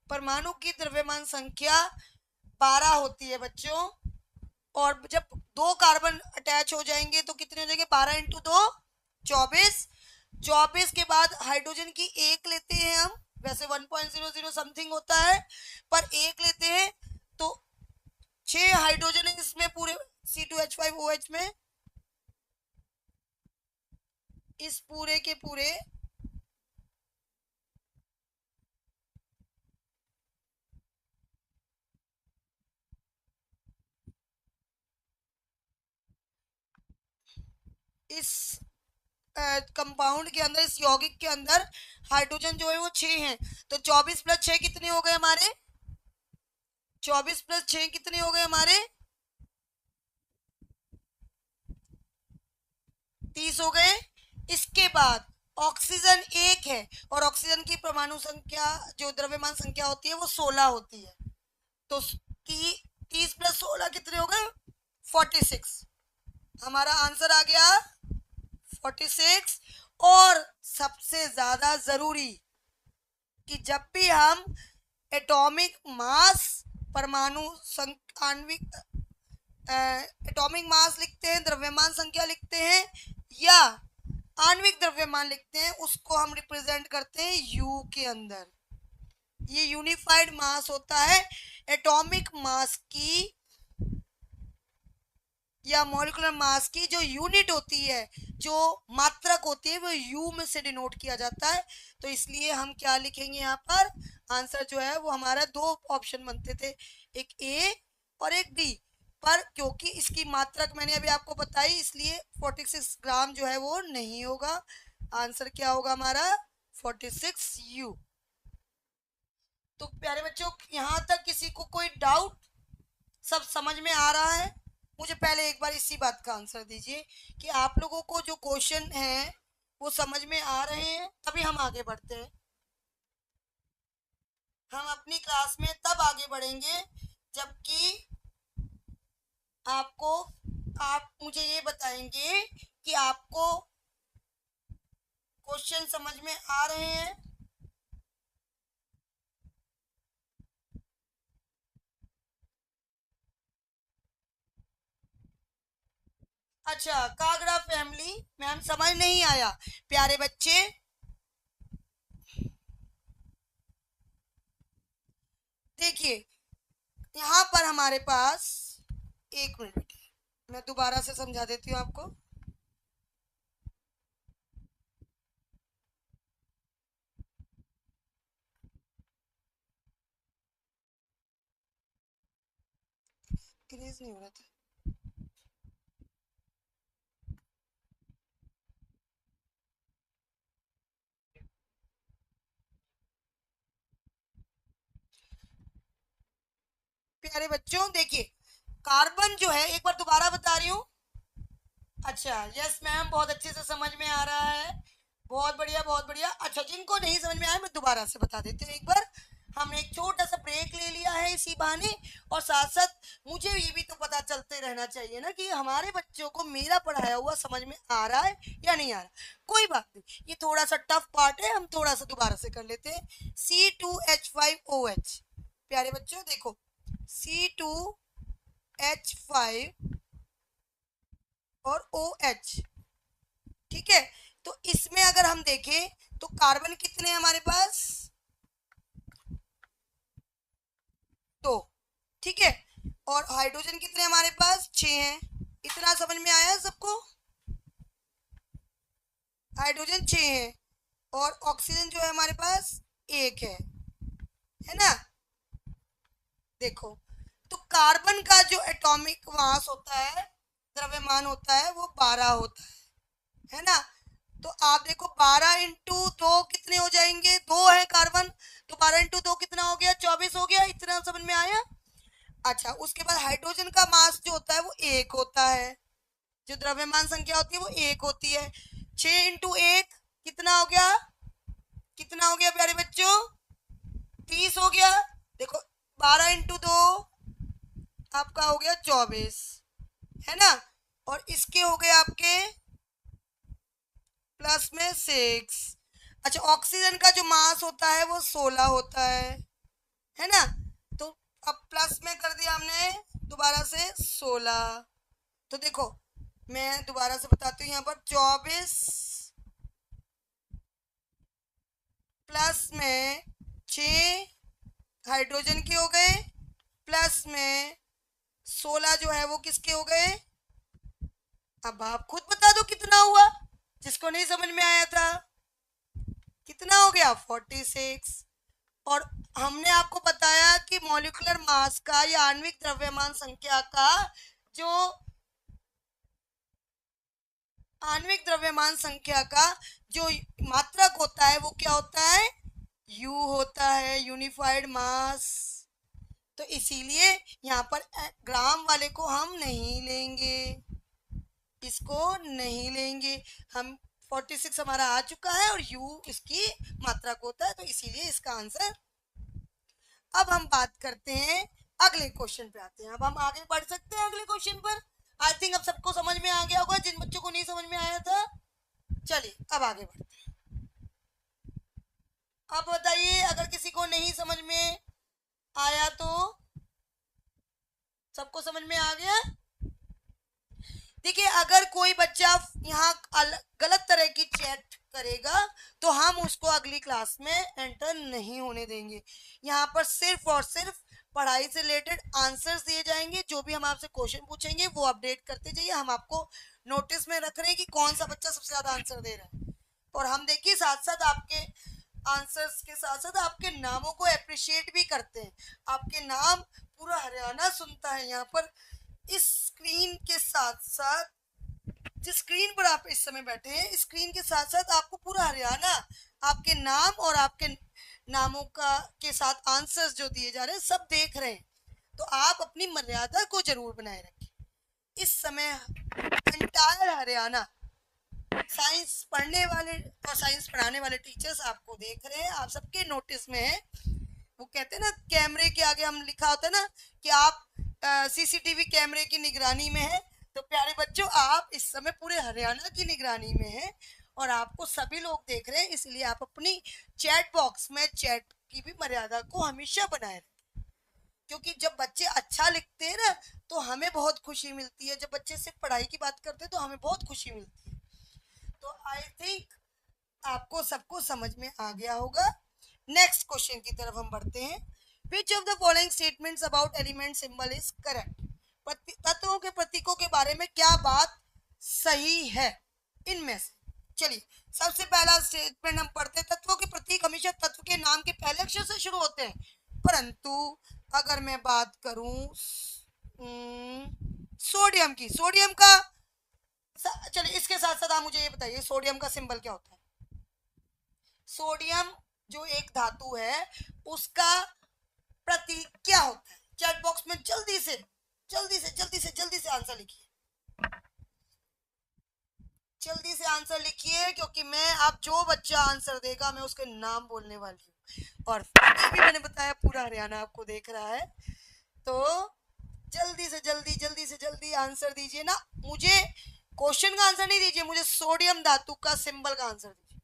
परमाणु की द्रव्यमान संख्या 12 होती है बच्चों। और जब 2 कार्बन अटैच हो जाएंगे तो कितने हो जाएंगे? 12 इंटू 2 24। 24 के बाद हाइड्रोजन की 1 लेते हैं हम, वैसे 1.00 समथिंग होता है, पर 1 लेते हैं तो 6 हाइड्रोजन है इसमें पूरे C2H5OH में। इस पूरे के पूरे इस कंपाउंड के अंदर, इस यौगिक के अंदर हाइड्रोजन जो है वो 6 हैं। तो 24 प्लस 6 कितने हो गए हमारे? 24 प्लस 6 कितने हो गए हमारे? 30 हो गए। इसके बाद ऑक्सीजन 1 है, और ऑक्सीजन की परमाणु संख्या जो द्रव्यमान संख्या होती है वो 16 होती है। तो 30 प्लस 16 कितने हो गए? 46। हमारा आंसर आ गया 46। और सबसे ज्यादा जरूरी कि जब भी हम एटॉमिक मास, परमाणु आणविक एटॉमिक मास लिखते हैं, द्रव्यमान संख्या लिखते हैं, या आणविक द्रव्यमान लिखते हैं, उसको हम रिप्रेजेंट करते हैं यू के अंदर। ये यूनिफाइड मास होता है। एटॉमिक मास की या मॉलिक्यूलर मास की जो यूनिट होती है, जो मात्रक होती है, वो यू में से डिनोट किया जाता है। तो इसलिए हम क्या लिखेंगे यहाँ पर? आंसर जो है वो हमारा 2 ऑप्शन बनते थे, एक ए और एक डी, पर क्योंकि इसकी मात्रक मैंने अभी आपको बताई, इसलिए 46 ग्राम जो है वो नहीं होगा। आंसर क्या होगा हमारा? 46U। तो प्यारे बच्चों, यहाँ तक किसी को कोई डाउट? सब समझ में आ रहा है? मुझे पहले एक बार इसी बात का आंसर दीजिए कि आप लोगों को जो क्वेश्चन है वो समझ में आ रहे हैं, तभी हम आगे बढ़ते हैं। हम अपनी क्लास में तब आगे बढ़ेंगे जबकि आप मुझे ये बताएंगे कि आपको क्वेश्चन समझ में आ रहे हैं। अच्छा, कागड़ा फैमिली मैम समझ नहीं आया। प्यारे बच्चे, देखिए यहाँ पर हमारे पास, एक मिनट मैं दोबारा से समझा देती हूँ आपको। इरेज नहीं हो रहा था। प्यारे बच्चों देखिए, कार्बन जो है, एक बार दोबारा बता रही हूँ। अच्छा, यस मैम, बहुत अच्छे से समझ में आ रहा है। बहुत बढ़िया, बहुत बढ़िया। अच्छा, जिनको नहीं समझ में आया मैं दोबारा से बता देती हूँ एक बार। हमने एक छोटा सा ब्रेक ले लिया है इसी बहाने, और साथ साथ मुझे ये भी तो पता चलते रहना चाहिए ना कि हमारे बच्चों को मेरा पढ़ाया हुआ समझ में आ रहा है या नहीं आ रहा। कोई बात नहीं, ये थोड़ा सा टफ पार्ट है, हम थोड़ा सा दोबारा से कर लेते हैं। C2H5OH, प्यारे बच्चों देखो, C2H5 और OH, ठीक है। तो इसमें अगर हम देखें तो कार्बन कितने हैं हमारे पास, 2, ठीक है। और हाइड्रोजन कितने हमारे पास, 6 हैं। इतना समझ में आया सबको? हाइड्रोजन 6 है और ऑक्सीजन जो है हमारे पास 1 है ना। देखो, तो कार्बन का जो एटॉमिक मास होता है, द्रव्यमान होता है, वो 12 होता है ना। तो आप देखो 12 इंटू 2 कितने हो जाएंगे, 2 है कार्बन, तो 12 इंटू 2 कितना हो गया, 24 हो गया। इतना समझ में आया? अच्छा, उसके बाद हाइड्रोजन का मास जो होता है वो 1 होता है, जो द्रव्यमान संख्या होती है वो 1 होती है। 6 इंटू 1 कितना हो गया, कितना हो गया प्यारे बच्चों, 30 हो गया। देखो 12 इंटू 2 आपका हो गया 24, है ना। और इसके हो गए आपके प्लस में 6। अच्छा, ऑक्सीजन का जो मास होता है वो 16 होता है ना। तो अब प्लस में कर दिया हमने दोबारा से 16। तो देखो मैं दोबारा से बताती हूँ, यहाँ पर 24 प्लस में 6 हाइड्रोजन के हो गए, प्लस में 16 जो है वो किसके हो गए। अब आप खुद बता दो कितना हुआ, जिसको नहीं समझ में आया था। कितना हो गया, 46। और हमने आपको बताया कि मॉलिक्यूलर मास का या आणविक द्रव्यमान संख्या का जो आणविक द्रव्यमान संख्या का जो मात्रक होता है वो क्या होता है, U होता है, यूनिफाइड मास। तो इसीलिए यहाँ पर ग्राम वाले को हम नहीं लेंगे, इसको नहीं लेंगे हम। 46 हमारा आ चुका है और U इसकी मात्रक होता है, तो इसीलिए इसका आंसर। अब हम बात करते हैं अगले क्वेश्चन पे आते हैं। अब हम आगे बढ़ सकते हैं अगले क्वेश्चन पर। आई थिंक अब सबको समझ में आ गया होगा, जिन बच्चों को नहीं समझ में आया था। चलिए अब आगे बढ़ते हैं। अब बताइए, अगर किसी को नहीं समझ में आया तो सबको समझ में आ गया। देखिए, अगर कोई बच्चा यहाँ गलत तरह की चैट करेगा तो हम उसको अगली क्लास में एंटर नहीं होने देंगे। यहाँ पर सिर्फ और सिर्फ पढ़ाई से रिलेटेड आंसर्स दिए जाएंगे। जो भी हम आपसे क्वेश्चन पूछेंगे वो अपडेट करते जाइए। हम आपको नोटिस में रख रहे हैं कि कौन सा बच्चा सबसे ज्यादा आंसर दे रहा है। और हम देखिए साथ साथ आपके आंसर्स के साथ साथ आपके नामों को अप्रिशिएट भी करते हैं। आपके नाम पूरा हरियाणा सुनता है यहाँ पर। इस स्क्रीन के साथ साथ, जिस स्क्रीन पर आप इस समय बैठे हैं, स्क्रीन के साथ साथ आपको पूरा हरियाणा आपके नाम और आपके नामों का के साथ आंसर्स जो दिए जा रहे हैं सब देख रहे हैं। तो आप अपनी मर्यादा को जरूर बनाए रखें। इस समय एंटायर हरियाणा साइंस पढ़ने वाले और साइंस पढ़ाने वाले टीचर्स आपको देख रहे हैं, आप सबके नोटिस में है। वो कहते हैं ना, कैमरे के आगे हम लिखा होता है ना कि आप सीसीटीवी कैमरे की निगरानी में है। तो प्यारे बच्चों, आप इस समय पूरे हरियाणा की निगरानी में हैं और आपको सभी लोग देख रहे हैं। इसलिए आप अपनी चैट बॉक्स में चैट की भी मर्यादा को हमेशा बनाए रखें, क्योंकि जब बच्चे अच्छा लिखते हैं ना तो हमें बहुत खुशी मिलती है। जब बच्चे सिर्फ पढ़ाई की बात करते हैं तो हमें बहुत खुशी मिलती है। तो आई थिंक आपको सबको समझ में आ गया होगा। नेक्स्ट क्वेश्चन की तरफ हम बढ़ते हैं। विच of the following statements about element symbol is correct. तत्वों के प्रतीकों के बारे में क्या बात सही है इनमें से। चलिए, सबसे पहला स्टेटमेंट हम पढ़ते हैं। तत्वों के प्रतीक हमेशा तत्व के नाम के पहले अक्षर से शुरू होते हैं, परंतु अगर मैं बात करूं सोडियम की, सोडियम का, चलिए इसके साथ साथ आप मुझे ये बताइए सोडियम का सिंबल क्या होता है। सोडियम जो एक धातु है उसका प्रतीक क्या होता है। चैट बॉक्स में जल्दी से जल्दी से जल्दी से जल्दी से आंसर लिखिए, जल्दी से आंसर लिखिए, क्योंकि मैं, आप जो बच्चा आंसर देगा मैं उसके नाम बोलने वाली हूँ। और ये भी मैंने बताया पूरा हरियाणा आपको देख रहा है। तो जल्दी से जल्दी जल्दी से जल्दी आंसर दीजिए ना, मुझे क्वेश्चन का आंसर नहीं दीजिए, मुझे सोडियम धातु का सिंबल का आंसर दीजिए।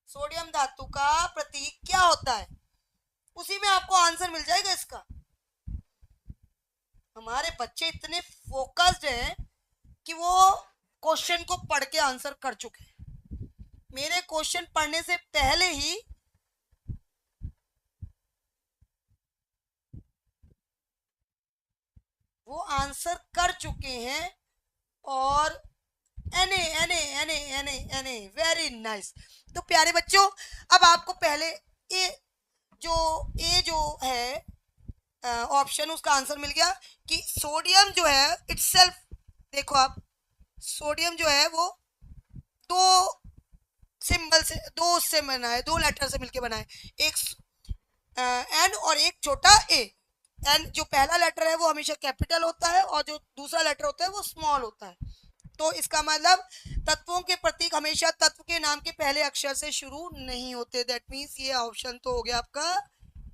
सोडियम धातु का प्रतीक क्या होता है, उसी में आपको आंसर मिल जाएगा इसका। हमारे बच्चे इतने फोकस्ड हैं कि वो क्वेश्चन को पढ़ के आंसर कर चुके हैं, मेरे क्वेश्चन पढ़ने से पहले ही वो आंसर कर चुके हैं। और एने एने एने एने एने वेरी नाइस। तो प्यारे बच्चों, अब आपको पहले ए जो है ऑप्शन, उसका आंसर मिल गया कि सोडियम जो है इटसेल्फ, देखो आप, सोडियम जो है वो दो सिंबल से, दो से बना है, दो लेटर से मिलके बना है, एक एन और एक छोटा ए। एन जो पहला लेटर है वो हमेशा कैपिटल होता है और जो दूसरा लेटर होता है वो स्मॉल होता है। तो इसका मतलब तत्वों के प्रतीक हमेशा तत्व के नाम के पहले अक्षर से शुरू नहीं होते। दैट मीन्स ये ऑप्शन तो हो गया आपका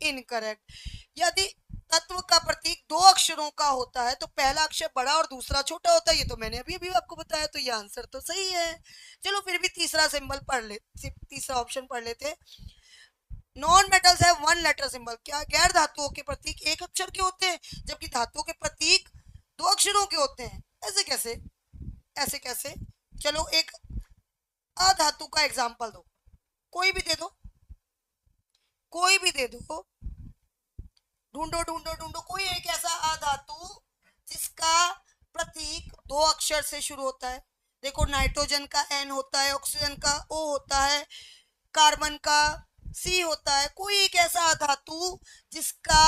इनकरेक्ट। यदि तत्व का प्रतीक दो अक्षरों का होता है तो पहला अक्षर बड़ा और दूसरा छोटा होता है, ये तो मैंने अभी भी आपको बताया, तो ये आंसर तो सही है। चलो फिर भी तीसरा सिंबल पढ़ ले, तीसरा ऑप्शन पढ़ लेते। नॉन मेटल्स है वन लेटर सिंबल। क्या गैर धातुओं के प्रतीक एक अक्षर के होते हैं जबकि धातुओं के प्रतीक दो अक्षरों के होते हैं? ऐसे कैसे, ऐसे कैसे? चलो एक अधातु का एग्जांपल दो, कोई भी दे दो, कोई भी दे दो, ढूंढो ढूंढो ढूंढो कोई एक ऐसा अधातु जिसका प्रतीक दो अक्षर से शुरू होता है। देखो नाइट्रोजन का एन होता है, ऑक्सीजन का ओ होता है, कार्बन का सी होता है। कोई एक ऐसा धातु जिसका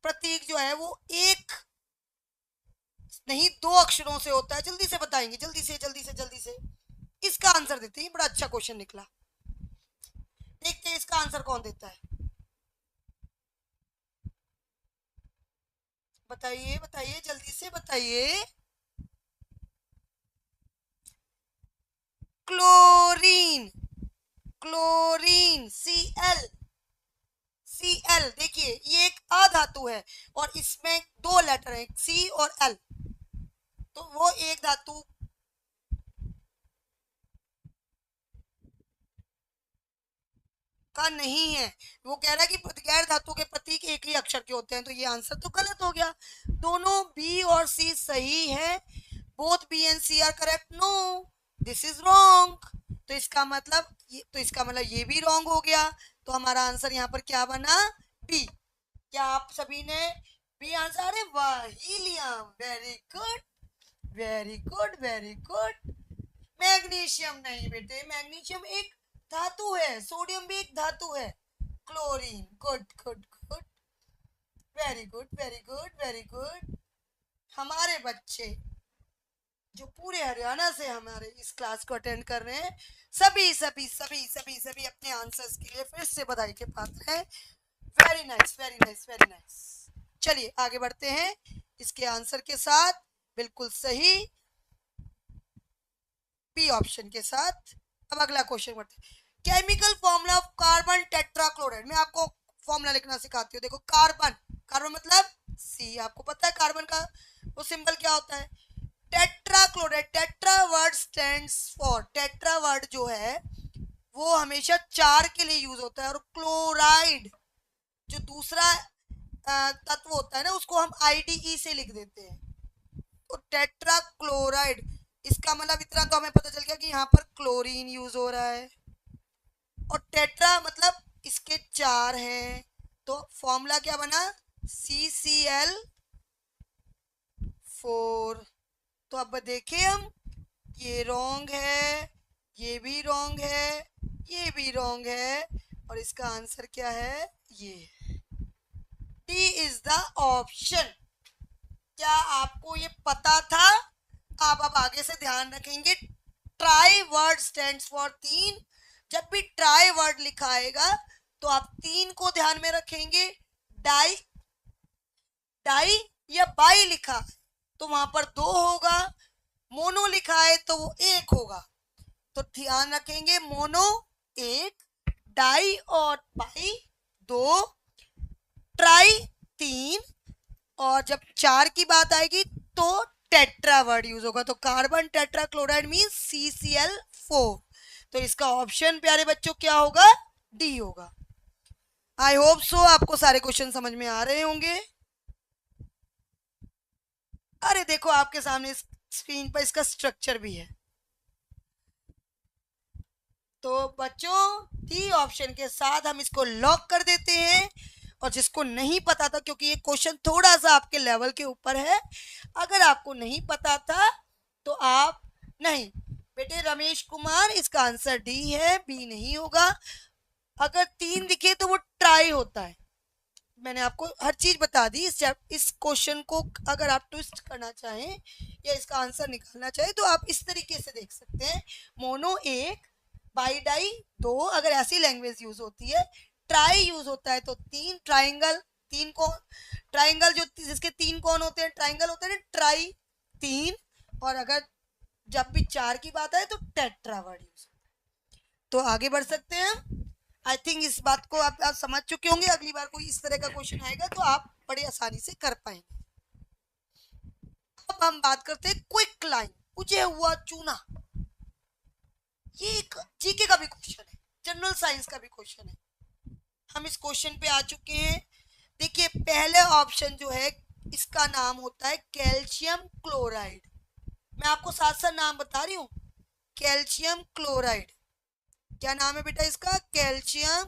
प्रतीक जो है वो एक नहीं दो अक्षरों से होता है। जल्दी से बताएंगे, जल्दी से जल्दी से जल्दी से इसका आंसर देते हैं। बड़ा अच्छा क्वेश्चन निकला, देखते हैं इसका आंसर कौन देता है। बताइए बताइए जल्दी से बताइए। Chlorine, chlorine Cl, Cl। देखिए ये एक अधातु है और इसमें दो लेटर हैं C और L, तो वो एक धातु का नहीं है। वो कह रहा है कि गैर धातु के प्रतीक एक ही अक्षर के होते हैं, तो ये आंसर तो गलत हो गया। दोनों बी और सी सही है, both B and C are correct. No, this is wrong. तो इसका मतलब ये भी रॉन्ग हो गया। तो हमारा आंसर यहाँ पर क्या बना? बी। क्या आप सभी ने बी आंसर? अरे वाह, helium, very good very good very good. Magnesium नहीं बेटे, मैग्नीशियम एक धातु है, सोडियम भी एक धातु है। Chlorine, good good good, very good very good very good. हमारे बच्चे जो पूरे हरियाणा से हमारे इस क्लास को अटेंड कर रहे हैं, सभी सभी सभी सभी सभी अपने आंसर्स के लिए फिर से बधाई के पात्र हैं। Very nice very nice very nice. चलिए आगे बढ़ते हैं इसके आंसर के साथ, बिल्कुल सही बी ऑप्शन के साथ। अब अगला क्वेश्चन बढ़ते हैं। Chemical formula of carbon tetrachloride. मैं आपको फॉर्मूला लिखना सिखाती हूँ। देखो कार्बन, कार्बन मतलब सी, आपको पता है कार्बन का वो सिंबल क्या होता है? Tetrachloride. Tetra word stands for, tetra word जो है वो हमेशा चार के लिए यूज होता है, और क्लोराइड जो दूसरा तत्व होता है ना उसको हम IDE से लिख देते हैं। तो टेट्राक्लोराइड, इसका मतलब इतना तो हमें पता चल गया कि यहाँ पर क्लोरीन यूज हो रहा है, और टेट्रा मतलब इसके चार हैं, तो फॉर्मूला क्या बना? CCl4। तो अब देखें हम, ये रॉन्ग है, ये भी रॉन्ग है, ये भी रॉन्ग है, और इसका आंसर क्या है? ये डी इज द ऑप्शन। क्या आपको ये पता था? आप अब आगे से ध्यान रखेंगे। ट्राई वर्ड स्टैंड्स फॉर तीन। जब भी ट्राई वर्ड लिखा आएगा तो आप तीन को ध्यान में रखेंगे। डाई, डाई या बाई लिखा तो वहां पर दो होगा, मोनो लिखा है तो वो एक होगा। तो ध्यान रखेंगे मोनो 1, डाई और बाई 2, ट्राई 3, और जब 4 की बात आएगी तो टेट्रा वर्ड यूज होगा। तो कार्बन टेट्राक्लोराइड मीन CCl4। तो इसका ऑप्शन प्यारे बच्चों क्या होगा? डी होगा। आई होप सो आपको सारे क्वेश्चन समझ में आ रहे होंगे। अरे देखो आपके सामने स्क्रीन पर इसका स्ट्रक्चर भी है। तो बच्चों डी ऑप्शन के साथ हम इसको लॉक कर देते हैं। और जिसको नहीं पता था, क्योंकि ये क्वेश्चन थोड़ा सा आपके लेवल के ऊपर है, अगर आपको नहीं पता था तो आप नहीं बेटे रमेश कुमार, इसका आंसर डी है, बी नहीं होगा। अगर 3 दिखे तो वो ट्राई होता है। मैंने आपको हर चीज बता दी। इस क्वेश्चन को अगर आप ट्विस्ट करना चाहें या इसका आंसर निकालना चाहें तो आप इस तरीके से देख सकते हैं। मोनो 1, बाई डाई 2, अगर ऐसी लैंग्वेज यूज होती है। ट्राई यूज होता है तो 3, ट्राइंगल 3 को, ट्राइंगल जो जिसके 3 कोण होते हैं ट्राइंगल होते हैं, ट्राई 3। और अगर जब भी 4 की बात आए तो टेट्रा वर्ड यूज होता है। तो आगे बढ़ सकते हैं। आई थिंक इस बात को आप समझ चुके होंगे। अगली बार कोई इस तरह का क्वेश्चन आएगा तो आप बड़ी आसानी से कर पाएंगे। अब हम बात करते हैं क्विक लाइन, बुझे हुआ चूना। ये एक जीके का भी क्वेश्चन है, जनरल साइंस का भी क्वेश्चन है। हम इस क्वेश्चन पे आ चुके हैं। देखिए पहले ऑप्शन जो है इसका नाम होता है कैल्शियम क्लोराइड। मैं आपको साथ साथ नाम बता रही हूँ। कैल्शियम क्लोराइड, क्या नाम है बेटा इसका? Calcium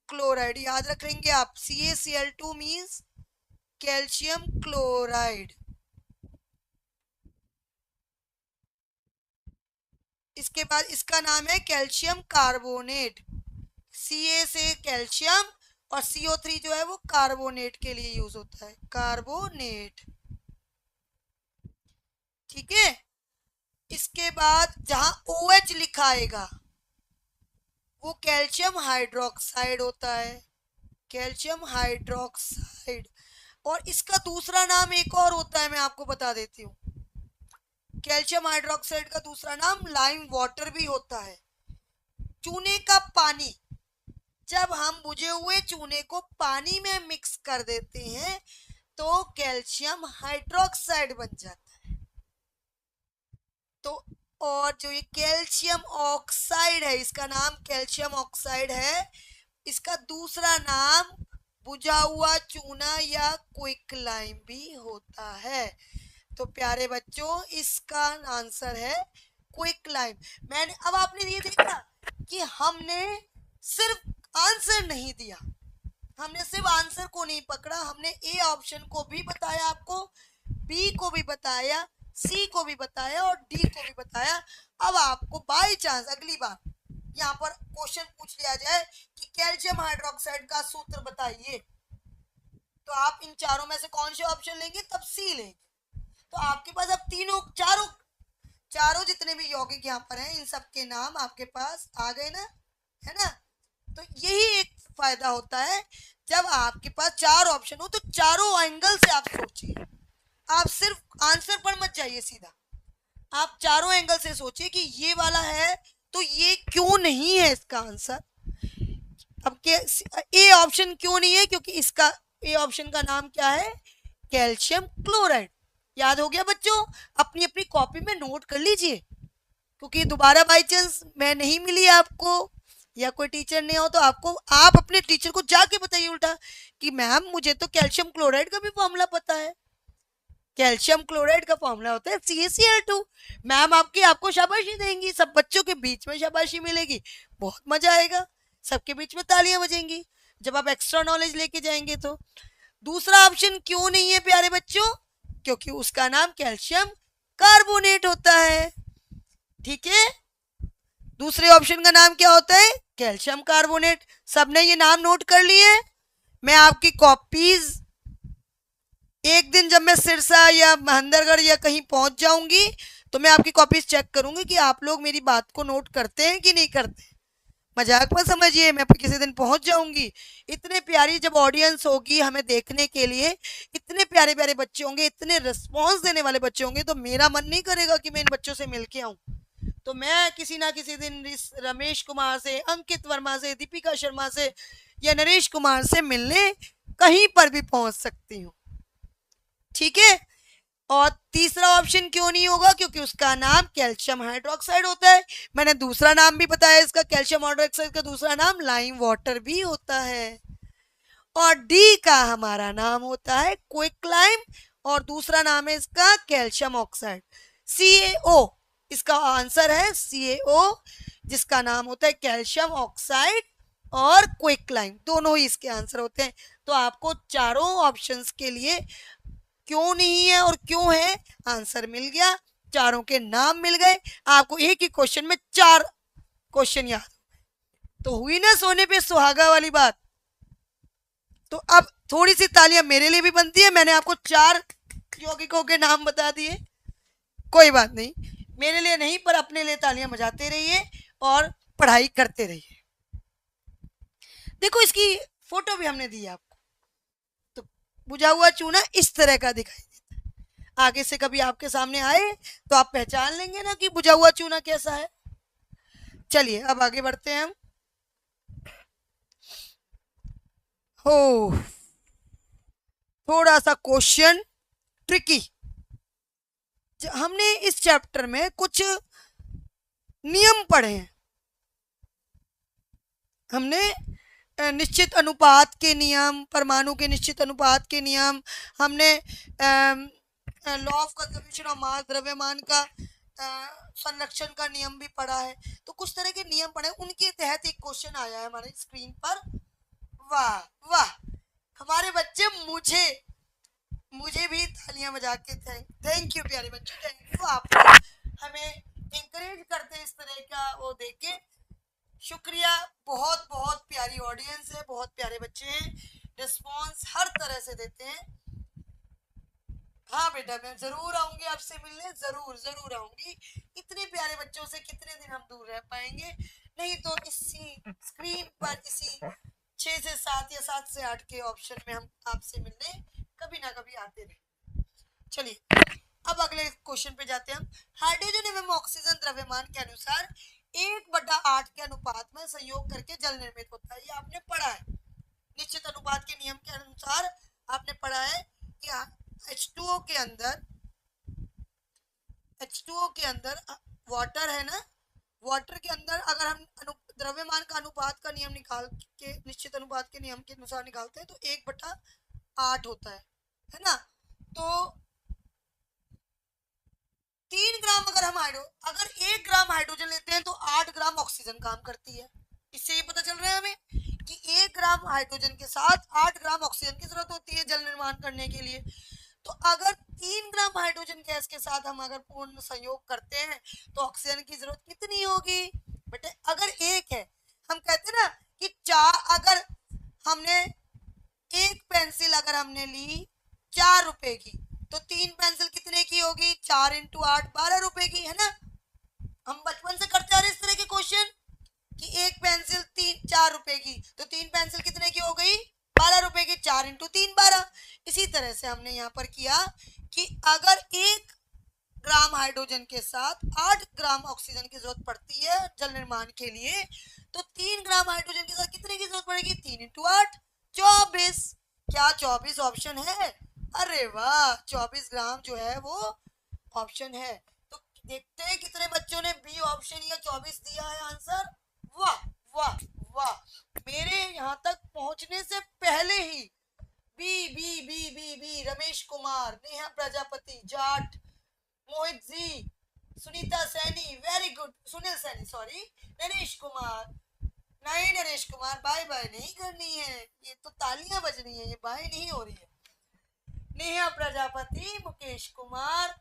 chloride. याद रखेंगे आप, CaCl2 मीन्स कैल्शियम क्लोराइड। इसके बाद इसका नाम है कैल्शियम कार्बोनेट। Ca से कैल्शियम और CO3 जो है वो कार्बोनेट के लिए यूज होता है, कार्बोनेट। ठीक है। इसके बाद जहां OH लिखा आएगा वो कैल्शियम हाइड्रोक्साइड होता है, कैल्शियम हाइड्रोक्साइड। और इसका दूसरा नाम एक और होता है, मैं आपको बता देती हूँ। कैल्शियम हाइड्रोक्साइड का दूसरा नाम लाइम वाटर भी होता है। चूने का पानी, जब हम बुझे हुए चूने को पानी में मिक्स कर देते हैं तो कैल्शियम हाइड्रोक्साइड बन जाता है। तो और जो ये कैल्शियम ऑक्साइड है, इसका नाम कैल्शियम ऑक्साइड है। इसका दूसरा नाम बुझा हुआ चूना या क्विक लाइम भी होता है। तो प्यारे बच्चों इसका आंसर है क्विक लाइम। मैंने अब आपने ये देखा कि हमने सिर्फ आंसर नहीं दिया, हमने सिर्फ आंसर को नहीं पकड़ा, हमने ए ऑप्शन को भी बताया आपको, बी को भी बताया, सी को भी बताया और डी को भी बताया। अब आपको बाय चांस अगली बार यहाँ पर क्वेश्चन पूछ लिया जाए कि कैल्शियम हाइड्रोक्साइड का सूत्र बताइए, तो आप इन चारों में से कौन से ऑप्शन लेंगे? तब सी लेंगे। तो आपके पास अब तीनों चारों जितने भी यौगिक यहाँ पर हैं इन सब के नाम आपके पास आ गए ना, है ना। तो यही एक फायदा होता है जब आपके पास 4 ऑप्शन हो तो चारों एंगल से आप सोचिए। आप सिर्फ आंसर पर मत जाइए सीधा, आप चारों एंगल से सोचिए कि ये वाला है तो ये क्यों नहीं है इसका आंसर। अब ए ऑप्शन क्यों नहीं है? क्योंकि इसका ए ऑप्शन का नाम क्या है? Calcium chloride. याद हो गया बच्चों? अपनी अपनी कॉपी में नोट कर लीजिए, क्योंकि दोबारा बाई चांस मैं नहीं मिली आपको या कोई टीचर नहीं हो तो आप अपने टीचर को जाके बताइए उल्टा कि मैम मुझे तो कैल्शियम क्लोराइड का भी फॉर्मूला पता है। कैल्शियम क्लोराइड का फॉर्मूला होता है CaCl2। मैम आपको शाबाशी देंगी, सब बच्चों के बीच में शाबाशी मिलेगी, बहुत मजा आएगा, सबके बीच में तालियां बजेंगी जब आप एक्स्ट्रा नॉलेज लेके जाएंगे। तो दूसरा ऑप्शन क्यों नहीं है प्यारे बच्चों? क्योंकि उसका नाम कैल्शियम कार्बोनेट होता है। ठीक है, दूसरे ऑप्शन का नाम क्या होता है? Calcium carbonate. सबने ये नाम नोट कर लिए? मैं आपकी कॉपीज एक दिन जब मैं सिरसा या महेंद्रगढ़ या कहीं पहुंच जाऊंगी तो मैं आपकी कॉपीज चेक करूंगी कि आप लोग मेरी बात को नोट करते हैं कि नहीं करते। मजाक मत समझिए, मैं किसी दिन पहुंच जाऊंगी। इतने प्यारी जब ऑडियंस होगी हमें देखने के लिए, इतने प्यारे प्यारे बच्चे होंगे, इतने रिस्पॉन्स देने वाले बच्चे होंगे, तो मेरा मन नहीं करेगा कि मैं इन बच्चों से मिल के आऊं। तो मैं किसी ना किसी दिन रमेश कुमार से, अंकित वर्मा से, दीपिका शर्मा से या नरेश कुमार से मिलने कहीं पर भी पहुंच सकती हूँ। ठीक है। और तीसरा ऑप्शन क्यों नहीं होगा? क्योंकि उसका नाम कैल्शियम हाइड्रोक्साइड होता है। मैंने दूसरा नाम भी बताया इसका, कैल्शियम हाइड्रोक्साइड का दूसरा नाम लाइम वाटर भी होता है। और डी का हमारा नाम होता है क्विकलाइम और दूसरा नाम है इसका कैल्शियम ऑक्साइड, CaO। इसका आंसर है CaO, जिसका नाम होता है कैल्शियम ऑक्साइड और क्विकलाइम, दोनों ही इसके आंसर होते हैं। तो आपको चारों ऑप्शंस के लिए क्यों नहीं है और क्यों है आंसर मिल गया, चारों के नाम मिल गए। आपको एक ही क्वेश्चन में 4 क्वेश्चन याद। तो हुई ना सोने पे सुहागा वाली बात। तो अब थोड़ी सी तालियां मेरे लिए भी बनती है, मैंने आपको 4 यौगिकों के नाम बता दिए। कोई बात नहीं, मेरे लिए नहीं पर अपने लिए तालियां बजाते रहिए और पढ़ाई करते रहिए। देखो इसकी फोटो भी हमने दी आपको। तो बुझा हुआ चूना इस तरह का दिखाई देता है। आगे से कभी आपके सामने आए तो आप पहचान लेंगे ना कि बुझा हुआ चूना कैसा है। चलिए अब आगे बढ़ते हैं हम। हो, थोड़ा सा क्वेश्चन ट्रिकी। हमने इस चैप्टर में कुछ नियम पढ़े हैं। हमने निश्चित अनुपात के नियम, परमाणु के निश्चित अनुपात के नियम, हमने law of conservation of mass, द्रव्यमान का संरक्षण का नियम भी पढ़ा है। तो कुछ तरह के नियम पढ़े, उनके तहत एक क्वेश्चन आया है हमारे स्क्रीन पर। वाह वाह, हमारे बच्चे मुझे भी तालियां बजा के थैंक यू प्यारे बच्चों, थैंक यू। आप हमें इंकरेज करते हैं इस तरह का वो देख के, शुक्रिया। बहुत बहुत प्यारी ऑडियंस है, बहुत प्यारे बच्चे हैं, रिस्पॉन्स हर तरह से देते हैं। हाँ बेटा, मैं जरूर आऊंगी आपसे मिलने, जरूर जरूर आऊंगी। इतने प्यारे बच्चों से कितने दिन हम दूर रह पाएंगे। नहीं तो इसी स्क्रीन पर इसी 6 से 7 या 7 से 8 के ऑप्शन में हम आपसे मिलने कभी ना कभी आते रहे। चलिए अब अगले क्वेश्चन पे जाते हैं हम। हाइड्रोजन एवं ऑक्सीजन द्रव्यमान के अनुसार 1/8 के अनुपात में संयोग करके जल निर्मित होता है। ये आपने पढ़ा है, निश्चित अनुपात के नियम के अनुसार आपने पढ़ा है कि H2O के अंदर वाटर है ना, वाटर के अंदर अगर हम द्रव्यमान का अनुपात का नियम निकाल के, निश्चित अनुपात के नियम के अनुसार निकालते हैं तो 1/8 होता है ना। तो 3 ग्राम अगर 1 ग्राम हाइड्रोजन लेते हैं तो 8 ग्राम ऑक्सीजन काम करती है। इससे ये पता चल रहा है हमें कि 1 ग्राम हाइड्रोजन के साथ 8 ग्राम ऑक्सीजन की जरूरत होती है जल निर्माण करने के लिए। तो अगर 3 ग्राम हाइड्रोजन गैस के साथ हम अगर पूर्ण संयोग करते हैं तो ऑक्सीजन की जरूरत कितनी होगी बेटे? अगर 1 है, हम कहते हैं ना कि 4, अगर हमने एक पेंसिल अगर हमने ली 4 रुपए की, तो 3 पेंसिल कितने की होगी? 4 × 8 12 रुपए की, है ना। हम बचपन से करते आ रहे इस तरह के क्वेश्चन कि एक पेंसिल 4 रुपए की, तो 3 पेंसिल कितने की हो गई? 12 रुपए की। 4 × 3 12। इसी तरह से हमने यहाँ पर किया कि अगर 1 ग्राम हाइड्रोजन के साथ 8 ग्राम ऑक्सीजन की जरूरत पड़ती है जल निर्माण के लिए, तो 3 ग्राम हाइड्रोजन के साथ कितने की जरूरत पड़ेगी? 3 × 8 24। क्या 24 ऑप्शन है? अरे वाह, 24 ग्राम जो है वो ऑप्शन है। तो देखते हैं कितने बच्चों ने बी ऑप्शन या 24 दिया है आंसर। वाह वाह वाह, मेरे यहाँ तक पहुंचने से पहले ही B B B B B Ramesh Kumar, Neha Prajapati, Jat, Mohit ji, Sunita Saini, very good, Sunil Saini sorry, Naresh Kumar. नहीं नरेश कुमार, बाय बाय नहीं करनी है, ये तो तालियां बजनी है, ये बाय नहीं हो रही है। Neha Prajapati, Mukesh Kumar,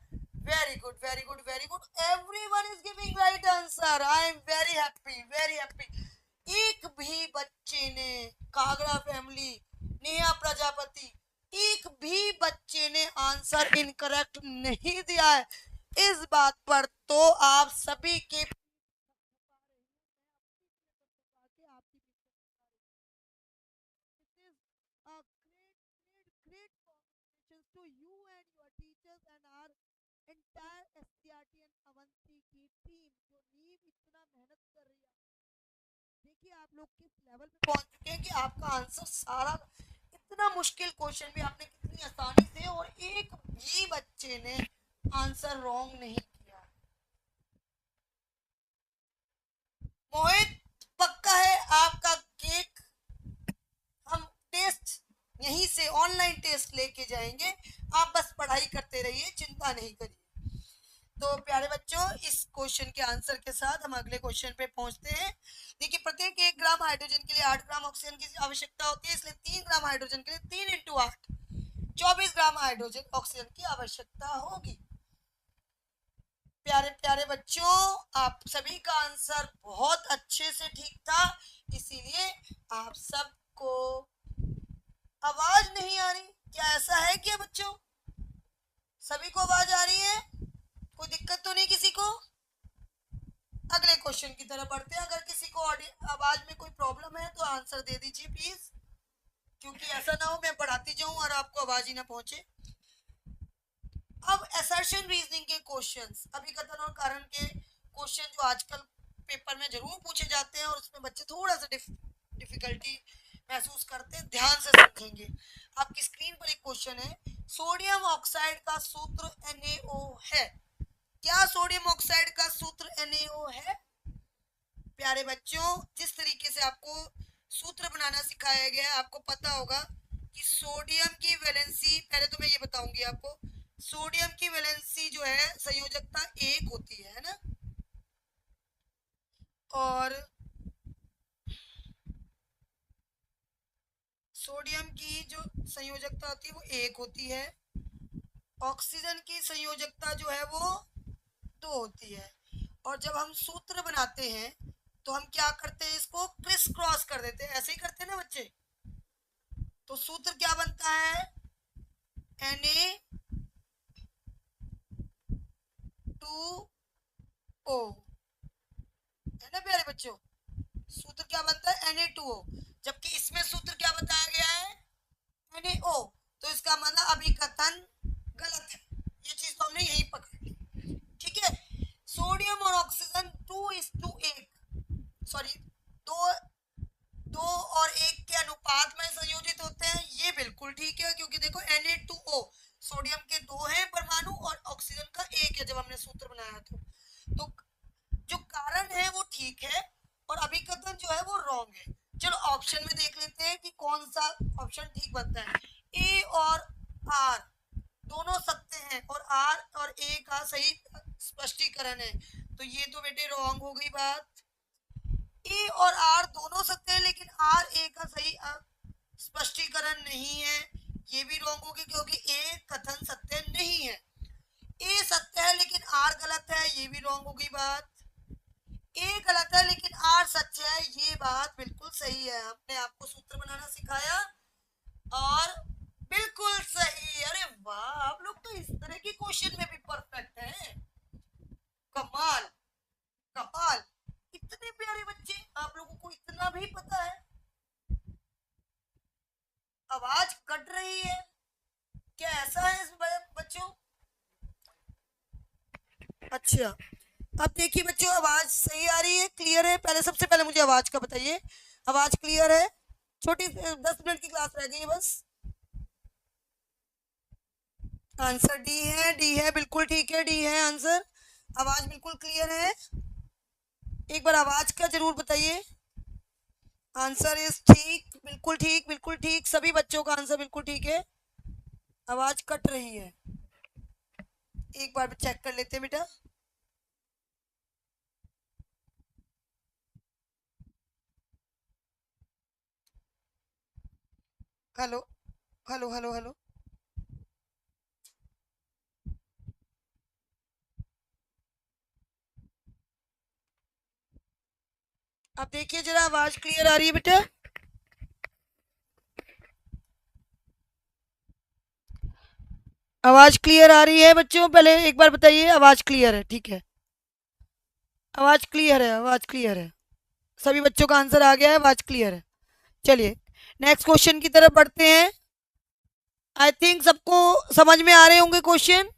very good very good very good, everyone is giving right answer. I am very happy very happy. एक भी बच्चे ने, कागड़ा फैमिली, नेहा प्रजापति, एक भी बच्चे ने आंसर इनकरेक्ट नहीं दिया है। इस बात पर तो आप सभी के to you and your teachers and our entire SCRT and Avanti की टीम जो देखिए आप लोग किस लेवल पे पहुंच चुके हैं कि आपका आंसर सारा, इतना मुश्किल क्वेश्चन भी आपने कितनी आसानी से, और एक भी बच्चे ने आंसर रॉन्ग नहीं किया। मोहित, पक्का है आपका केक हम टेस्ट यहीं से ऑनलाइन टेस्ट लेके जाएंगे, आप बस पढ़ाई करते रहिए, चिंता नहीं करिए। तो प्यारे बच्चों, इस क्वेश्चन के आंसर के साथ हम अगले क्वेश्चन पे पहुंचते हैं। देखिए, प्रत्येक 1 ग्राम हाइड्रोजन के लिए 8 ग्राम ऑक्सीजन की आवश्यकता होती है, इसलिए 3 ग्राम हाइड्रोजन के लिए 3 × 8 24 ग्राम हाइड्रोजन ऑक्सीजन की आवश्यकता होगी। प्यारे प्यारे बच्चों, आप सभी का आंसर बहुत अच्छे से ठीक था, इसीलिए आप सबको आवाज नहीं आ रही, क्या ऐसा है क्या बच्चों? सभी को आवाज आ रही है? कोई दिक्कत तो नहीं किसी को? अगले क्वेश्चन की तरफ बढ़ते हैं। अगर किसी को आवाज में कोई प्रॉब्लम है तो आंसर दे दीजिए प्लीज, क्योंकि ऐसा ना हो मैं पढ़ाती जाऊं और आपको आवाज ही ना पहुंचे। अब असर्शन रीजनिंग के क्वेश्चंस, अभिकथन और कारण के क्वेश्चन जो आजकल पेपर में जरूर पूछे जाते हैं और उसमें बच्चे थोड़ा सा डिफिकल्टी महसूस करते हैं, ध्यान से समझेंगे। आपकी स्क्रीन पर एक क्वेश्चन है, सोडियम ऑक्साइड का सूत्र NaO है। क्या सोडियम ऑक्साइड का सूत्र NaO है? प्यारे बच्चों, जिस तरीके से आपको सूत्र बनाना सिखाया गया है, आपको पता होगा कि सोडियम की वैलेंसी, पहले तो मैं ये बताऊंगी आपको, सोडियम की वैलेंसी जो है संयोजकता 1 होती है ना, और सोडियम की जो संयोजकता होती है वो 1 होती है, ऑक्सीजन की संयोजकता जो है वो 2 होती है। और जब हम सूत्र बनाते हैं तो हम क्या करते हैं, इसको क्रिस क्रॉस कर देते हैं, ऐसे ही करते हैं ना बच्चे। तो सूत्र क्या बनता है, Na2O, है ना प्यारे बच्चों? सूत्र क्या बनता है, Na2O, जबकि इसमें सूत्र क्या बताया गया है, NaO। तो इसका मतलब अभिकथन गलत है, ये चीज तो हमने यही पकड़ ली, ठीक है। सोडियम और ऑक्सीजन 2:1, सॉरी 2 और 1 के अनुपात में संयोजित होते हैं, ये बिल्कुल ठीक है, क्योंकि देखो Na2O, सोडियम के 2 हैं परमाणु और ऑक्सीजन का 1 है जब हमने सूत्र बनाया तो जो कारण है वो ठीक है और अभिकथन जो है वो रॉन्ग है। चलो ऑप्शन में देख लेते हैं कि कौन सा ऑप्शन ठीक बनता है। ए और आर दोनों सत्य हैं और आर और ए का सही स्पष्टीकरण है, तो ये तो बेटे रॉन्ग हो गई बात। ए और आर दोनों सत्य है लेकिन आर ए का सही स्पष्टीकरण नहीं है, ये भी रॉन्ग होगी क्योंकि ए कथन सत्य नहीं है। ए सत्य है लेकिन आर गलत है, ये भी रॉन्ग होगी बात। ए गलत है लेकिन आर सच है, ये बात बिल्कुल सही है। हमने आपको सूत्र बनाना सिखाया और बिल्कुल सही। अरे वाह, आप लोग तो इस तरह के क्वेश्चन में भी परफेक्ट हैं, कमाल कमाल, इतने प्यारे बच्चे, आप लोगों को इतना भी पता है। आवाज कट रही है, क्या ऐसा है इस बच्चों? अच्छा, अब देखिए बच्चों, आवाज सही आ रही है, क्लियर है? पहले सबसे पहले मुझे आवाज का बताइए, आवाज क्लियर है? छोटी 10 मिनट की क्लास रह गई है बस। आंसर डी है, डी है, बिल्कुल ठीक है, डी है आंसर। आवाज बिल्कुल क्लियर है, एक बार आवाज का जरूर बताइए। आंसर इज ठीक, बिल्कुल ठीक, बिल्कुल ठीक, सभी बच्चों का आंसर बिल्कुल ठीक है। आवाज कट रही है, एक बार चेक कर लेते हैं बेटा। हेलो हेलो हेलो हेलो, अब देखिए जरा, आवाज क्लियर आ रही है बेटा? आवाज क्लियर आ रही है बच्चों? पहले एक बार बताइए, आवाज क्लियर है? ठीक है, आवाज क्लियर है, आवाज क्लियर है, सभी बच्चों का आंसर आ गया है, आवाज क्लियर है। चलिए नेक्स्ट क्वेश्चन की तरफ बढ़ते हैं। आई थिंक सबको समझ में आ रहे होंगे क्वेश्चन,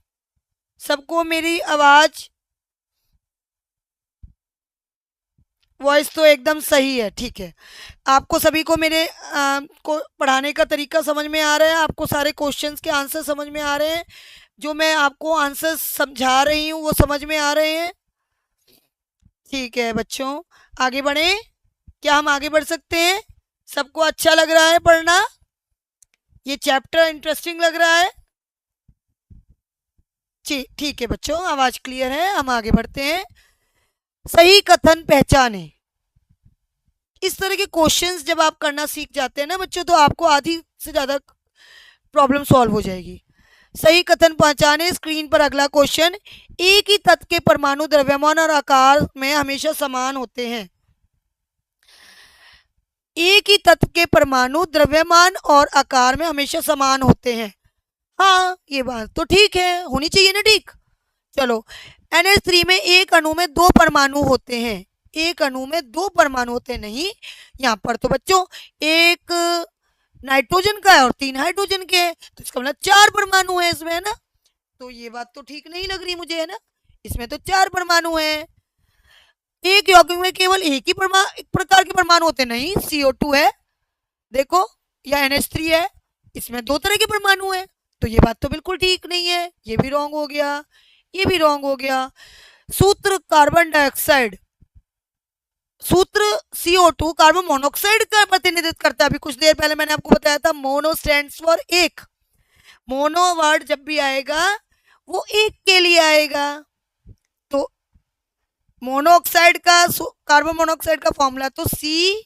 सबको मेरी आवाज वॉइस तो एकदम सही है, ठीक है। आपको सभी को मेरे को पढ़ाने का तरीका समझ में आ रहा है, आपको सारे क्वेश्चंस के आंसर समझ में आ रहे हैं, जो मैं आपको आंसर समझा रही हूँ वो समझ में आ रहे हैं। ठीक है बच्चों, आगे बढ़े। क्या हम आगे बढ़ सकते हैं? सबको अच्छा लग रहा है पढ़ना? ये चैप्टर इंटरेस्टिंग लग रहा है? ठीक है बच्चों, आवाज क्लियर है, हम आगे बढ़ते हैं। सही कथन पहचाने। इस तरह के क्वेश्चंस जब आप करना सीख जाते हैं ना बच्चों, तो आपको आधी से ज्यादा प्रॉब्लम सॉल्व हो जाएगी। सही कथन पहचाने। स्क्रीन पर अगला क्वेश्चन। एक ही तत्व के परमाणु द्रव्यमान और आकार में हमेशा समान होते हैं। एक ही तत्व के परमाणु द्रव्यमान और आकार में हमेशा समान होते हैं। हाँ, ये बात तो ठीक है, होनी चाहिए ना ठीक। चलो, NH3 में एक अणु में दो परमाणु होते हैं। एक अणु में दो परमाणु होते हैं, नहीं, यहाँ पर तो बच्चों एक नाइट्रोजन का है और 3 हाइड्रोजन के हैं, तो इसका मतलब 4 परमाणु है इसमें, है ना। तो ये बात तो ठीक नहीं लग रही मुझे, है ना। इसमें तो 4 परमाणु हैं। एक यौगिक में केवल एक प्रकार के परमाणु होते हैं, नहीं, CO2 है देखो, या NH3 है, इसमें 2 तरह के परमाणु है। तो ये बात तो बिल्कुल ठीक नहीं है, ये भी रॉन्ग हो गया, ये भी रॉन्ग हो गया। सूत्र कार्बन डाइऑक्साइड, सूत्र CO2 कार्बन मोनोऑक्साइड का प्रतिनिधित्व करता है। अभी कुछ देर पहले मैंने आपको बताया था, मोनो स्टैंड्स फॉर एक। मोनो वर्ड जब भी आएगा वो एक के लिए आएगा। तो मोनोऑक्साइड का, कार्बन मोनोऑक्साइड का फॉर्मूला तो CO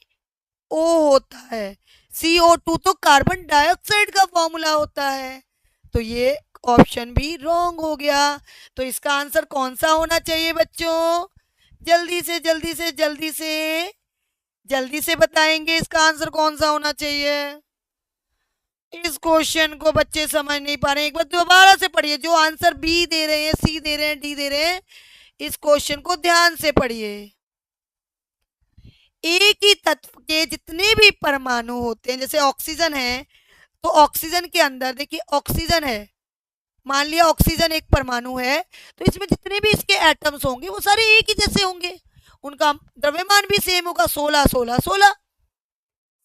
होता है। CO2 तो कार्बन डाइऑक्साइड का फॉर्मूला होता है। तो ये ऑप्शन भी रॉन्ग हो गया। तो इसका आंसर कौन सा होना चाहिए बच्चों? जल्दी से जल्दी से जल्दी से जल्दी से बताएंगे इसका आंसर कौन सा होना चाहिए। इस क्वेश्चन को बच्चे समझ नहीं पा रहे हैं, एक बार दोबारा से पढ़िए। जो आंसर बी दे रहे हैं, सी दे रहे हैं, डी दे रहे हैं, इस क्वेश्चन को ध्यान से पढ़िए। एक ही तत्व के जितने भी परमाणु होते हैं, जैसे ऑक्सीजन है, तो ऑक्सीजन के अंदर देखिए, ऑक्सीजन है, मान लिया ऑक्सीजन एक परमाणु है, तो इसमें जितने भी इसके एटम्स होंगे वो सारे एक ही जैसे होंगे, उनका द्रव्यमान भी सेम होगा, 16 16 16,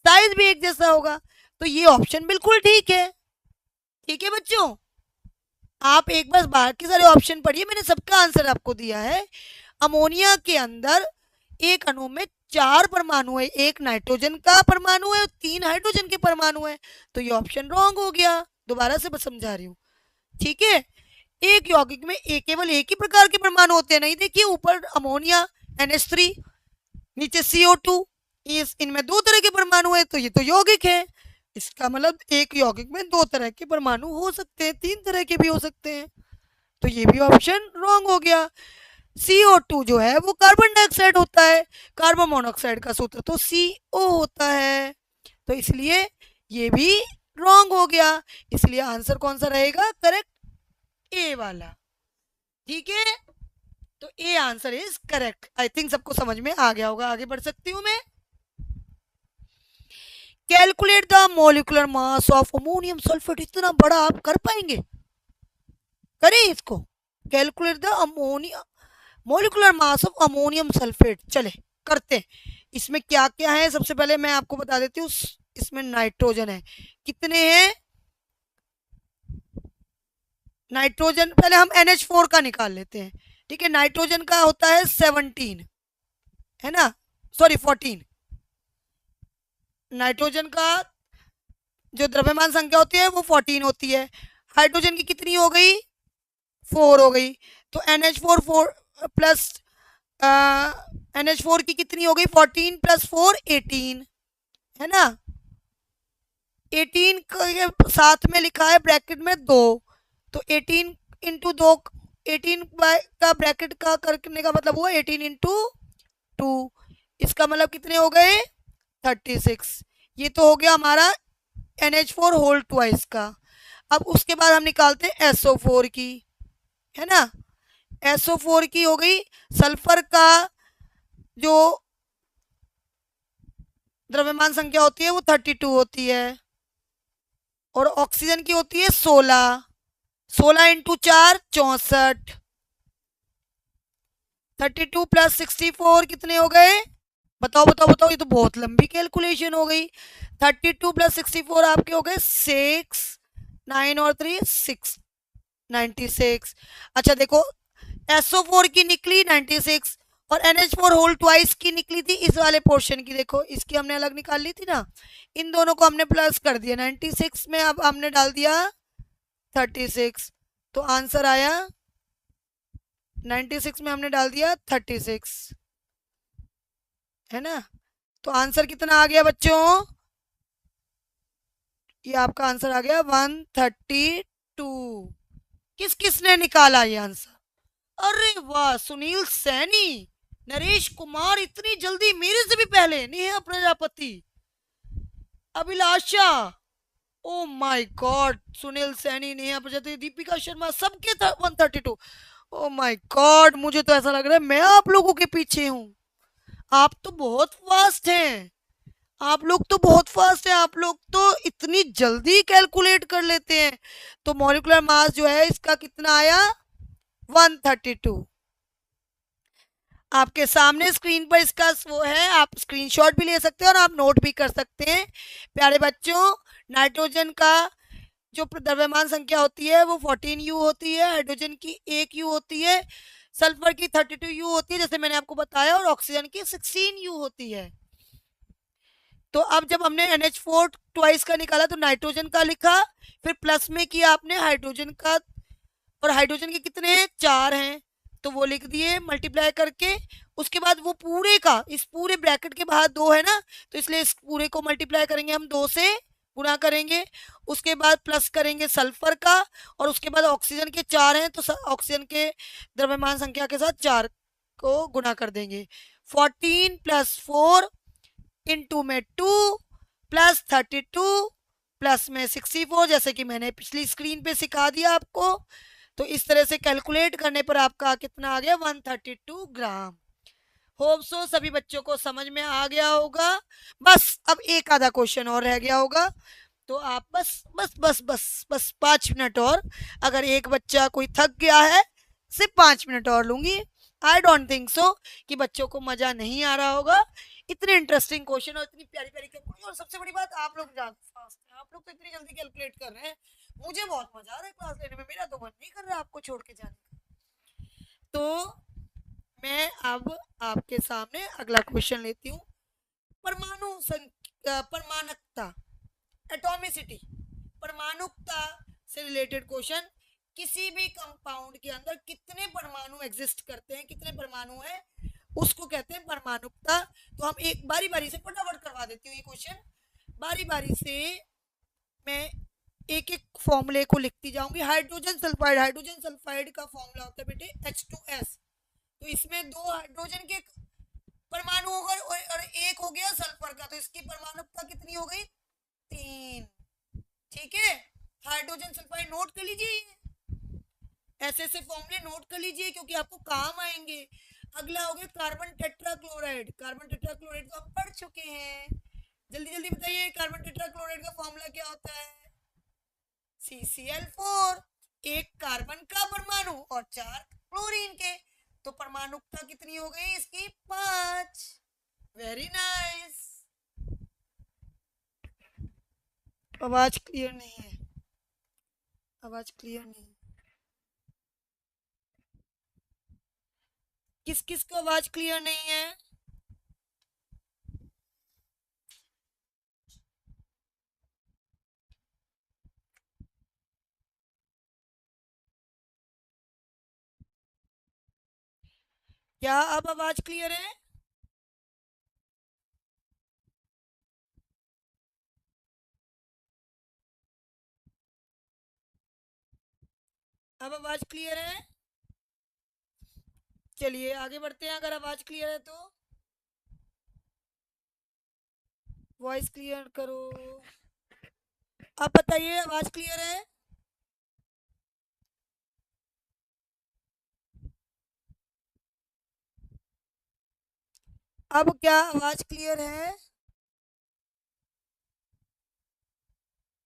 साइज भी एक जैसा होगा। तो ये ऑप्शन बिल्कुल ठीक है। ठीक है बच्चों, आप एक बार बाकी सारे ऑप्शन पढ़िए, मैंने सबका आंसर आपको दिया है। अमोनिया के अंदर एक अणु में 4 परमाणु है, एक नाइट्रोजन का परमाणु है, 3 हाइड्रोजन के परमाणु है। तो ये ऑप्शन रॉन्ग हो गया, दोबारा से समझा रही हूँ, ठीक है। एक यौगिक में केवल एक ही प्रकार के परमाणु होते हैं, नहीं, देखिए ऊपर अमोनिया NH3, नीचे CO2, इनमें 2 तरह के परमाणु है, तो ये तो यौगिक है। इसका मतलब एक यौगिक में 2 तरह के परमाणु हो सकते हैं, 3 तरह के भी हो सकते हैं। तो ये भी ऑप्शन रॉन्ग हो गया। CO2 जो है वो कार्बन डाइऑक्साइड होता है, कार्बन मोनोऑक्साइड का सूत्र तो CO होता है, तो इसलिए ये भी रॉन्ग हो गया। इसलिए आंसर कौन सा रहेगा? करेक्ट, ए वाला। ठीक है, तो A answer is correct. I think सबको समझ में आ गया होगा। आगे बढ़ सकती हूँ मैं। Calculate the molecular mass of ammonium sulphate. इतना बड़ा आप कर पाएंगे? करें इसको, calculate the ammonia molecular mass of ammonium sulphate. चले करते हैं। इसमें क्या क्या है सबसे पहले मैं आपको बता देती हूँ। इसमें नाइट्रोजन है, कितने हैं नाइट्रोजन? पहले हम NH4 का निकाल लेते हैं, ठीक है। नाइट्रोजन का होता है 17, है ना, सॉरी 14। नाइट्रोजन का जो द्रव्यमान संख्या होती है वो 14 होती है। हाइड्रोजन की कितनी हो गई? 4 हो गई। तो NH4 4 प्लस NH4 की कितनी हो गई? 14 प्लस 4 18, है ना। 18 के साथ में लिखा है ब्रैकेट में 2, तो 18 इंटू 2, 18 का ब्रैकेट का करने का मतलब हुआ 18 इंटू 2, इसका मतलब कितने हो गए? 36। ये तो हो गया हमारा NH4 होल ट्वाइस का। अब उसके बाद हम निकालते हैं SO4 की, है ना। SO4 की हो गई। सल्फर का जो द्रव्यमान संख्या होती है वो 32 होती है, और ऑक्सीजन की होती है 16। 16 इंटू 4 64, 32 प्लस 64 कितने हो गए? बताओ बताओ बताओ, ये तो बहुत लंबी कैलकुलेशन हो गई। 32 प्लस 64 आपके हो गए 6, 9 और 3 6, 96। अच्छा देखो, SO4 की निकली 96, और NH4 होल ट्वाइस की निकली थी इस वाले पोर्शन की, देखो इसकी हमने अलग निकाल ली थी ना, इन दोनों को हमने प्लस कर दिया 96 में, अब हमने डाल दिया 36, तो आंसर आया 96 में हमने डाल दिया 36, है ना। तो आंसर कितना आ गया बच्चों, ये आपका आंसर आ गया 132। किस किसने निकाला ये आंसर? अरे वाह, सुनील सैनी, नरेश कुमार, इतनी जल्दी, मेरे से भी पहले, Neha Prajapati, Abhilasha, oh my God, Sunil Saini, Neha Prajapati, Deepika Sharma, सबके 132। ओ माय गॉड, मुझे तो ऐसा लग रहा है मैं आप लोगों के पीछे हूँ। आप तो बहुत फास्ट हैं, आप लोग तो बहुत फास्ट हैं, आप लोग तो इतनी जल्दी कैलकुलेट कर लेते हैं। तो मॉलिक्यूलर मास जो है इसका कितना आया, 132। आपके सामने स्क्रीन पर इसका वो है, आप स्क्रीनशॉट भी ले सकते हैं और आप नोट भी कर सकते हैं। प्यारे बच्चों, नाइट्रोजन का जो द्रव्यमान संख्या होती है वो 14U होती है, हाइड्रोजन की 1U होती है, सल्फर की 32U होती है जैसे मैंने आपको बताया, और ऑक्सीजन की 16U होती है। तो अब जब हमने NH4 ट्वाइस का निकाला तो नाइट्रोजन का लिखा, फिर प्लस में किया आपने हाइड्रोजन का, और हाइड्रोजन के कितने हैं, 4 हैं, तो वो लिख दिए मल्टीप्लाई करके। उसके बाद वो पूरे का, इस पूरे ब्रैकेट के बाहर 2 है ना, तो इसलिए इस पूरे को मल्टीप्लाई करेंगे हम, 2 से गुणा करेंगे। उसके बाद प्लस करेंगे सल्फर का, और उसके बाद ऑक्सीजन के 4 हैं तो ऑक्सीजन के द्रव्यमान संख्या के साथ 4 को गुणा कर देंगे। 14 प्लस 4 इंटू में 2 प्लस 32 प्लस में 64, जैसे कि मैंने पिछली स्क्रीन पे सिखा दिया आपको। तो इस तरह से कैलकुलेट करने पर आपका कितना आ गया, 132 ग्राम। होप सो सभी बच्चों को समझ में आ गया होगा। बस अब एक आधा क्वेश्चन और रह गया होगा, तो आप बस बस बस बस बस 5 मिनट और, अगर एक बच्चा कोई थक गया है, सिर्फ 5 मिनट और लूंगी। आई डोंट थिंक सो कि बच्चों को मजा नहीं आ रहा होगा, इतने इंटरेस्टिंग क्वेश्चन और इतनी प्यारी प्यारी कैलकुलेशन, और सबसे बड़ी बात आप लोग ज्यादा फास्ट हैं, आप लोग तो इतनी जल्दी कैलकुलेट कर रहे हैं, मुझे बहुत मजा आ रहा है क्लास लेने में, मेरा तो मन नहीं कर रहा आपको छोड़ के जाने का। तो मैं अब आपके सामने अगला क्वेश्चन लेती हूँ। परमाणु परमाणुकता, एटॉमिसिटी, परमाणुकता से रिलेटेड क्वेश्चन। किसी भी कंपाउंड के अंदर कितने परमाणु एग्जिस्ट करते हैं, कितने परमाणु हैं, उसको कहते हैं परमाणुकता। तो हम एक बारी बारी से फटाफट करवा देती हूँ ये क्वेश्चन, बारी बारी से मैं एक एक फॉर्मूले को लिखती जाऊंगी। हाइड्रोजन सल्फाइड, हाइड्रोजन सल्फाइड का फॉर्मूला होता है बेटे H2S। तो इसमें 2 हाइड्रोजन के परमाणु होगा और एक हो गया सल्फर का, तो इसकी परमाणुकता कितनी हो गई, 3। ठीक है, हाइड्रोजन सल्फाइड नोट कर लीजिए, ऐसे ऐसे फॉर्मूले नोट कर लीजिए क्योंकि आपको काम आएंगे। अगला हो गया कार्बन टेट्राक्लोराइड, कार्बन टेट्राक्लोराइड तो हम पढ़ चुके हैं, जल्दी जल्दी बताइए कार्बन टेट्राक्लोराइड का फॉर्मूला क्या होता है, CCl4, एक कार्बन का परमाणु और 4 क्लोरीन के, तो परमाणुकता कितनी हो गई इसकी, 5। Very nice. आवाज क्लियर नहीं है, आवाज क्लियर नहीं, किस किस को आवाज क्लियर नहीं है? क्या अब आवाज क्लियर है? अब आवाज क्लियर है? चलिए आगे बढ़ते हैं, अगर आवाज क्लियर है तो वॉइस क्लियर करो। अब बताइए आवाज क्लियर है? अब क्या आवाज क्लियर है?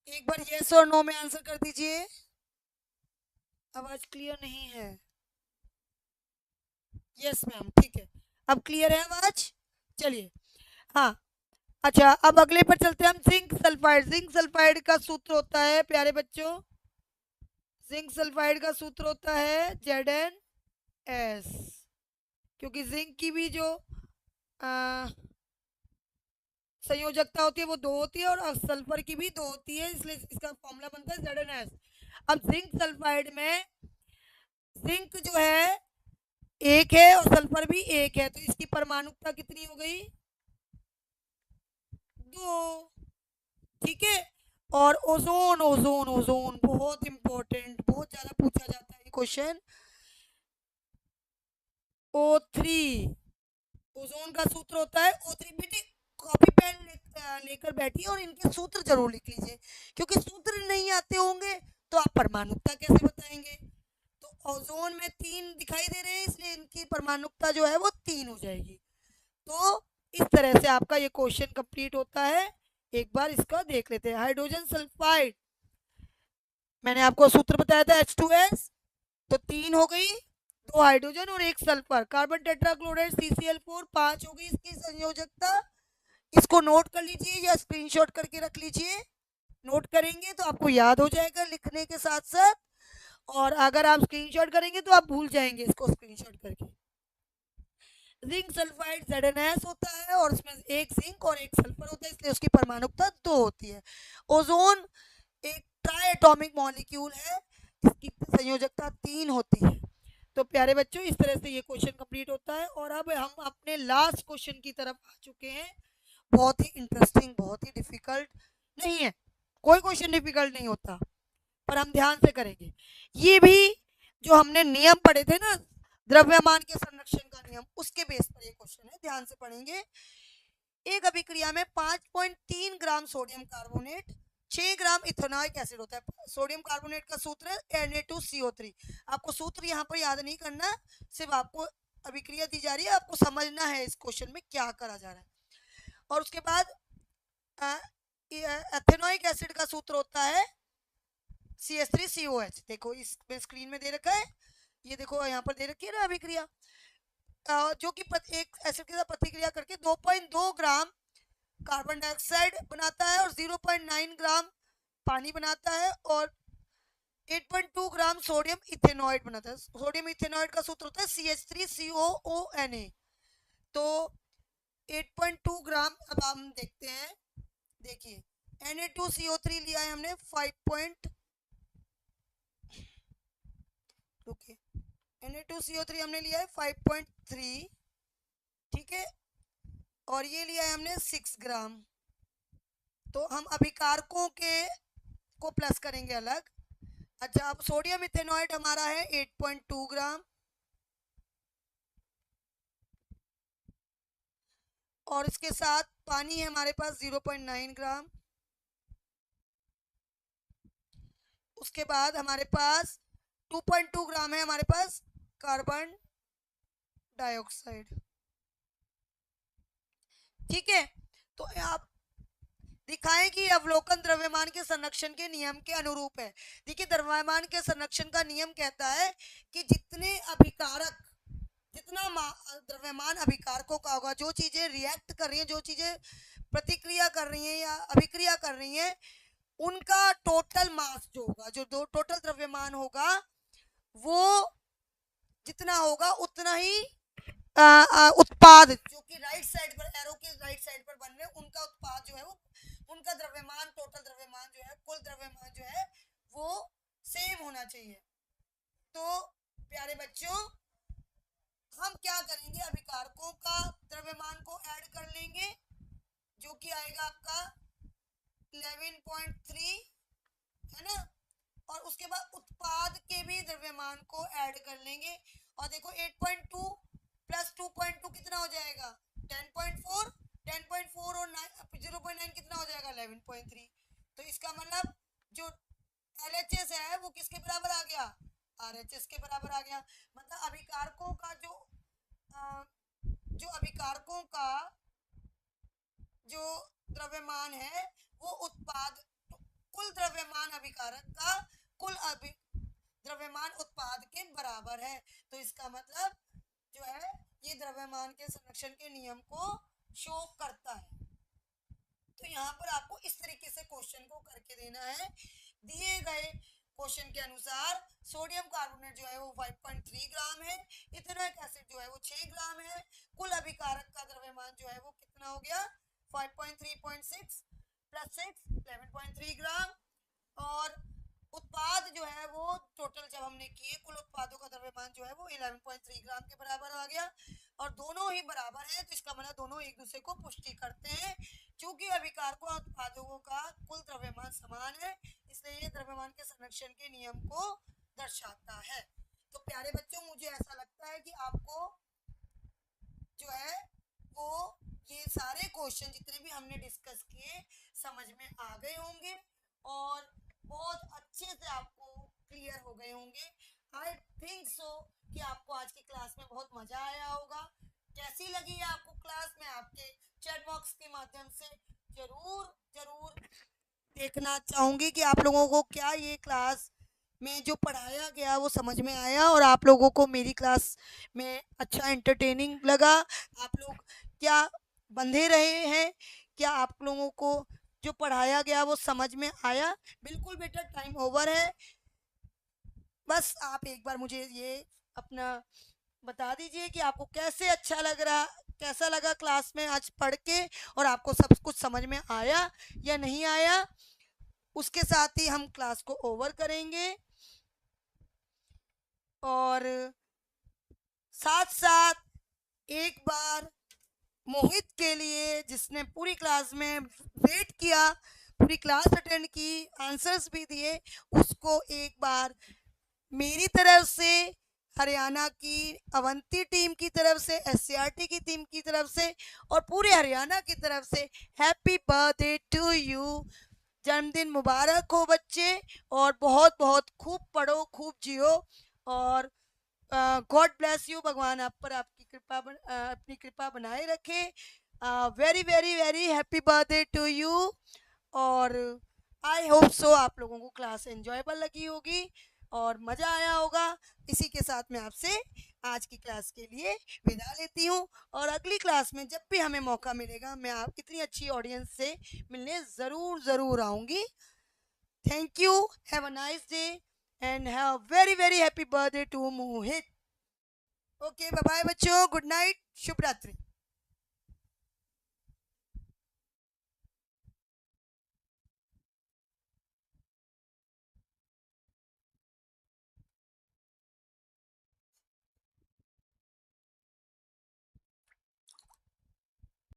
एक बार यस और नो में आंसर कर दीजिए। आवाज क्लियर नहीं है? यस मैम, ठीक है, अब क्लियर है आवाज। चलिए हाँ, अच्छा अब अगले पर चलते हैं हम। Zinc sulphide. जिंक सल्फाइड का सूत्र होता है प्यारे बच्चों, जिंक सल्फाइड का सूत्र होता है ZnS, क्योंकि जिंक की भी जो संयोजकता होती है वो दो होती है और सल्फर की भी दो होती है, इसलिए इसका फॉर्मूला बनता है ZnS। अब जिंक सल्फाइड में जिंक जो है एक है और सल्फर भी एक है, तो इसकी परमाणुकता कितनी हो गई? दो। ठीक है। और ओजोन, ओजोन, ओजोन बहुत इंपॉर्टेंट, बहुत ज्यादा पूछा जाता है क्वेश्चन। O3, ओजोन का सूत्र होता है O3। बेटे कॉपी पेन लेकर बैठिए और इनके सूत्र जरूर लिख लीजिए, क्योंकि सूत्र नहीं आते होंगे तो आप परमाणुकता कैसे बताएंगे। तो ओजोन में 3 दिखाई दे रहे हैं, इसलिए इनकी परमाणुकता जो है वो 3 हो जाएगी। तो इस तरह से आपका ये क्वेश्चन कंप्लीट होता है। एक बार इसका देख लेते हैं। हाइड्रोजन सल्फाइड, मैंने आपको सूत्र बताया था H2S, तो 3 हो गई, 2 हाइड्रोजन और 1 सल्फर। कार्बन टेट्राक्लोराइड CCl4, 5 हो गई इसकी संयोजकता। इसको नोट कर लीजिए या स्क्रीनशॉट करके रख लीजिए। नोट करेंगे तो आपको याद हो जाएगा लिखने के साथ साथ, और अगर आप स्क्रीनशॉट करेंगे तो आप भूल जाएंगे इसको स्क्रीनशॉट करके। जिंक सल्फाइड ZnS होता है और उसमें एक जिंक और एक सल्फर होता है, इसलिए उसकी परमाणुकता 2 होती है। ओजोन एक ट्राई एटॉमिक मॉलिक्यूल है, इसकी संयोजकता 3 होती है। तो प्यारे बच्चों इस तरह से ये क्वेश्चन कंप्लीट होता है। और अब हम अपने लास्ट क्वेश्चन की तरफ आ चुके हैं। बहुत ही इंटरेस्टिंग, बहुत ही डिफिकल्ट नहीं है, कोई क्वेश्चन डिफिकल्ट नहीं होता, पर हम ध्यान से करेंगे। ये भी जो हमने नियम पढ़े थे ना, द्रव्यमान के संरक्षण का नियम, उसके बेस पर ये क्वेश्चन है, ध्यान से पढ़ेंगे। एक अभिक्रिया में 5.3 ग्राम सोडियम कार्बोनेट, 6 ग्राम इथेनॉइक एसिड होता है। सोडियम कार्बोनेट का सूत्र है Na2CO3। आपको सूत्र यहाँ पर याद नहीं करना, सिर्फ आपको अभिक्रिया दी जा रही है, आपको समझना है इस क्वेश्चन में क्या करा जा रहा है। और उसके बाद एथेनॉइक एसिड का सूत्र होता है CH3COH। देखो इस स्क्रीन में दे रखा है, ये देखो यहाँ पर दे रखी है ना अभिक्रिया, जो कि एक एसिड के साथ प्रतिक्रिया करके 2.2 ग्राम कार्बन डाइऑक्साइड बनाता है और 0.9 ग्राम पानी बनाता है और 8.2 ग्राम सोडियम इथेनॉइड बनाता है। सोडियम इथेनॉइड का सूत्र होता है CH3COONA। तो 8.2 ग्राम, अब हम देखते हैं, देखिए Na2CO3 लिया है हमने 5. ओके, Na2CO3 हमने लिया है 5.3, ठीक है, और ये लिया है हमने 6 ग्राम। तो हम अभिकारकों के को प्लस करेंगे अलग। अच्छा, अब सोडियम इथेनॉइड हमारा है 8.2 ग्राम और इसके साथ पानी है हमारे पास 0.9 ग्राम। उसके बाद हमारे पास 2.2 ग्राम है हमारे पास कार्बन डाइऑक्साइड। ठीक है, तो आप दिखाएं कि अवलोकन द्रव्यमान के संरक्षण के नियम के अनुरूप है। देखिए द्रव्यमान के संरक्षण का नियम कहता है कि जितने अभिकारक, जितना द्रव्यमान अभिकारकों का होगा, जो चीजें रिएक्ट कर रही हैं, जो चीजें प्रतिक्रिया कर रही हैं या अभिक्रिया कर रही हैं, उनका टोटल मास जो होगा, जो टोटल द्रव्यमान होगा, वो जितना होगा उतना ही उत्पाद जो कि राइट साइड पर, एरो के राइट साइड पर बन रहे हैं, उनका उत्पाद जो है वो, उनका द्रव्यमान, टोटल द्रव्यमान जो है, कुल द्रव्यमान जो है वो सेम होना चाहिए। तो प्यारे बच्चों हम क्या करेंगे, अभिकारकों का द्रव्यमान को ऐड कर लेंगे, जो कि आएगा आपका 11.3, है ना, और उसके बाद उत्पाद के भी द्रव्यमान को ऐड कर लेंगे। और देखो 8.2 प्लस 2.2 कितना हो जाएगा 10.4, 10.4 और 0.9 कितना हो जाएगा 11.3। तो इसका मतलब जो LHS है वो किसके बराबर आ गया, RHS के बराबर आ गया। मतलब अभिकारकों का जो अभिकारकों का जो द्रव्यमान है वो उत्पाद, कुल द्रव्यमान अभिकारक का कुल द्रव्यमान उत्पाद के बराबर है। तो इसका मतलब जो है ये द्रव्यमान के संरक्षण के नियम को शो करता है। तो यहाँ पर आपको इस तरीके से क्वेश्चन को करके देना है। दिए गए क्वेश्चन के अनुसार सोडियम कार्बोनेट जो है वो 5.3 ग्राम है, इथेनॉइक एसिड जो है वो 6 ग्राम है, कुल अभिकारक का द्रव्यमान जो है वो कितना हो गया 5.3.6 प्लस 6 11.3 ग्राम। और उत्पाद जो है वो टोटल जब हमने किए कुल उत्पादों का द्रव्यमान जो है वो 11.3 ग्राम के बराबर आ गया। और दोनों ही बराबर है तो इसका मतलब दोनों एक दूसरे को पुष्टि करते हैं। चूंकि अभिकारकों और उत्पादों का कुल द्रव्यमान समान है इसलिए ये द्रव्यमान के संरक्षण के नियम को दर्शाता है। तो प्यारे बच्चों मुझे ऐसा लगता है कि आपको जो है वो ये सारे क्वेश्चन जितने भी हमने डिस्कस किए समझ में आ गए होंगे और बहुत अच्छे से आपको क्लियर हो गए होंगे। आई थिंक सो कि आपको आज की क्लास में बहुत मजा आया होगा। कैसी लगी है आपको क्लास में आपके चैट बॉक्स के माध्यम से जरूर जरूर देखना चाहूंगी कि आप लोगों को क्या ये क्लास में जो पढ़ाया गया वो समझ में आया और आप लोगों को मेरी क्लास में अच्छा एंटरटेनिंग लगा। आप लोग क्या बंधे रहे हैं, क्या आप लोगों को जो पढ़ाया गया वो समझ में आया? बिल्कुल बेटा टाइम ओवर है। बस आप एक बार मुझे ये अपना बता दीजिए कि आपको कैसे अच्छा लग रहा, कैसा लगा क्लास में आज पढ़ के और आपको सब कुछ समझ में आया या नहीं आया। उसके साथ ही हम क्लास को ओवर करेंगे और साथ साथ एक बार मोहित के लिए जिसने पूरी क्लास में वेट किया, पूरी क्लास अटेंड की, आंसर्स भी दिए, उसको एक बार मेरी तरफ से, हरियाणा की अवंती टीम की तरफ से, एससीईआरटी की टीम की तरफ से और पूरे हरियाणा की तरफ से हैप्पी बर्थडे टू यू। जन्मदिन मुबारक हो बच्चे और बहुत बहुत खूब पढ़ो, खूब जियो और गॉड ब्लेस यू। भगवान आप पर आपकी कृपा अपनी कृपा बनाए रखे। Very very very happy birthday to you और आई होप सो आप लोगों को क्लास एंजॉयबल लगी होगी और मज़ा आया होगा। इसी के साथ मैं आपसे आज की क्लास के लिए विदा लेती हूँ और अगली क्लास में जब भी हमें मौका मिलेगा मैं आप इतनी अच्छी ऑडियंस से मिलने ज़रूर ज़रूर आऊँगी। Thank you, have a nice day and have a very very happy birthday to Mohit. Okay bye bye बच्चों, गुड नाइट, शुभ रात्रि।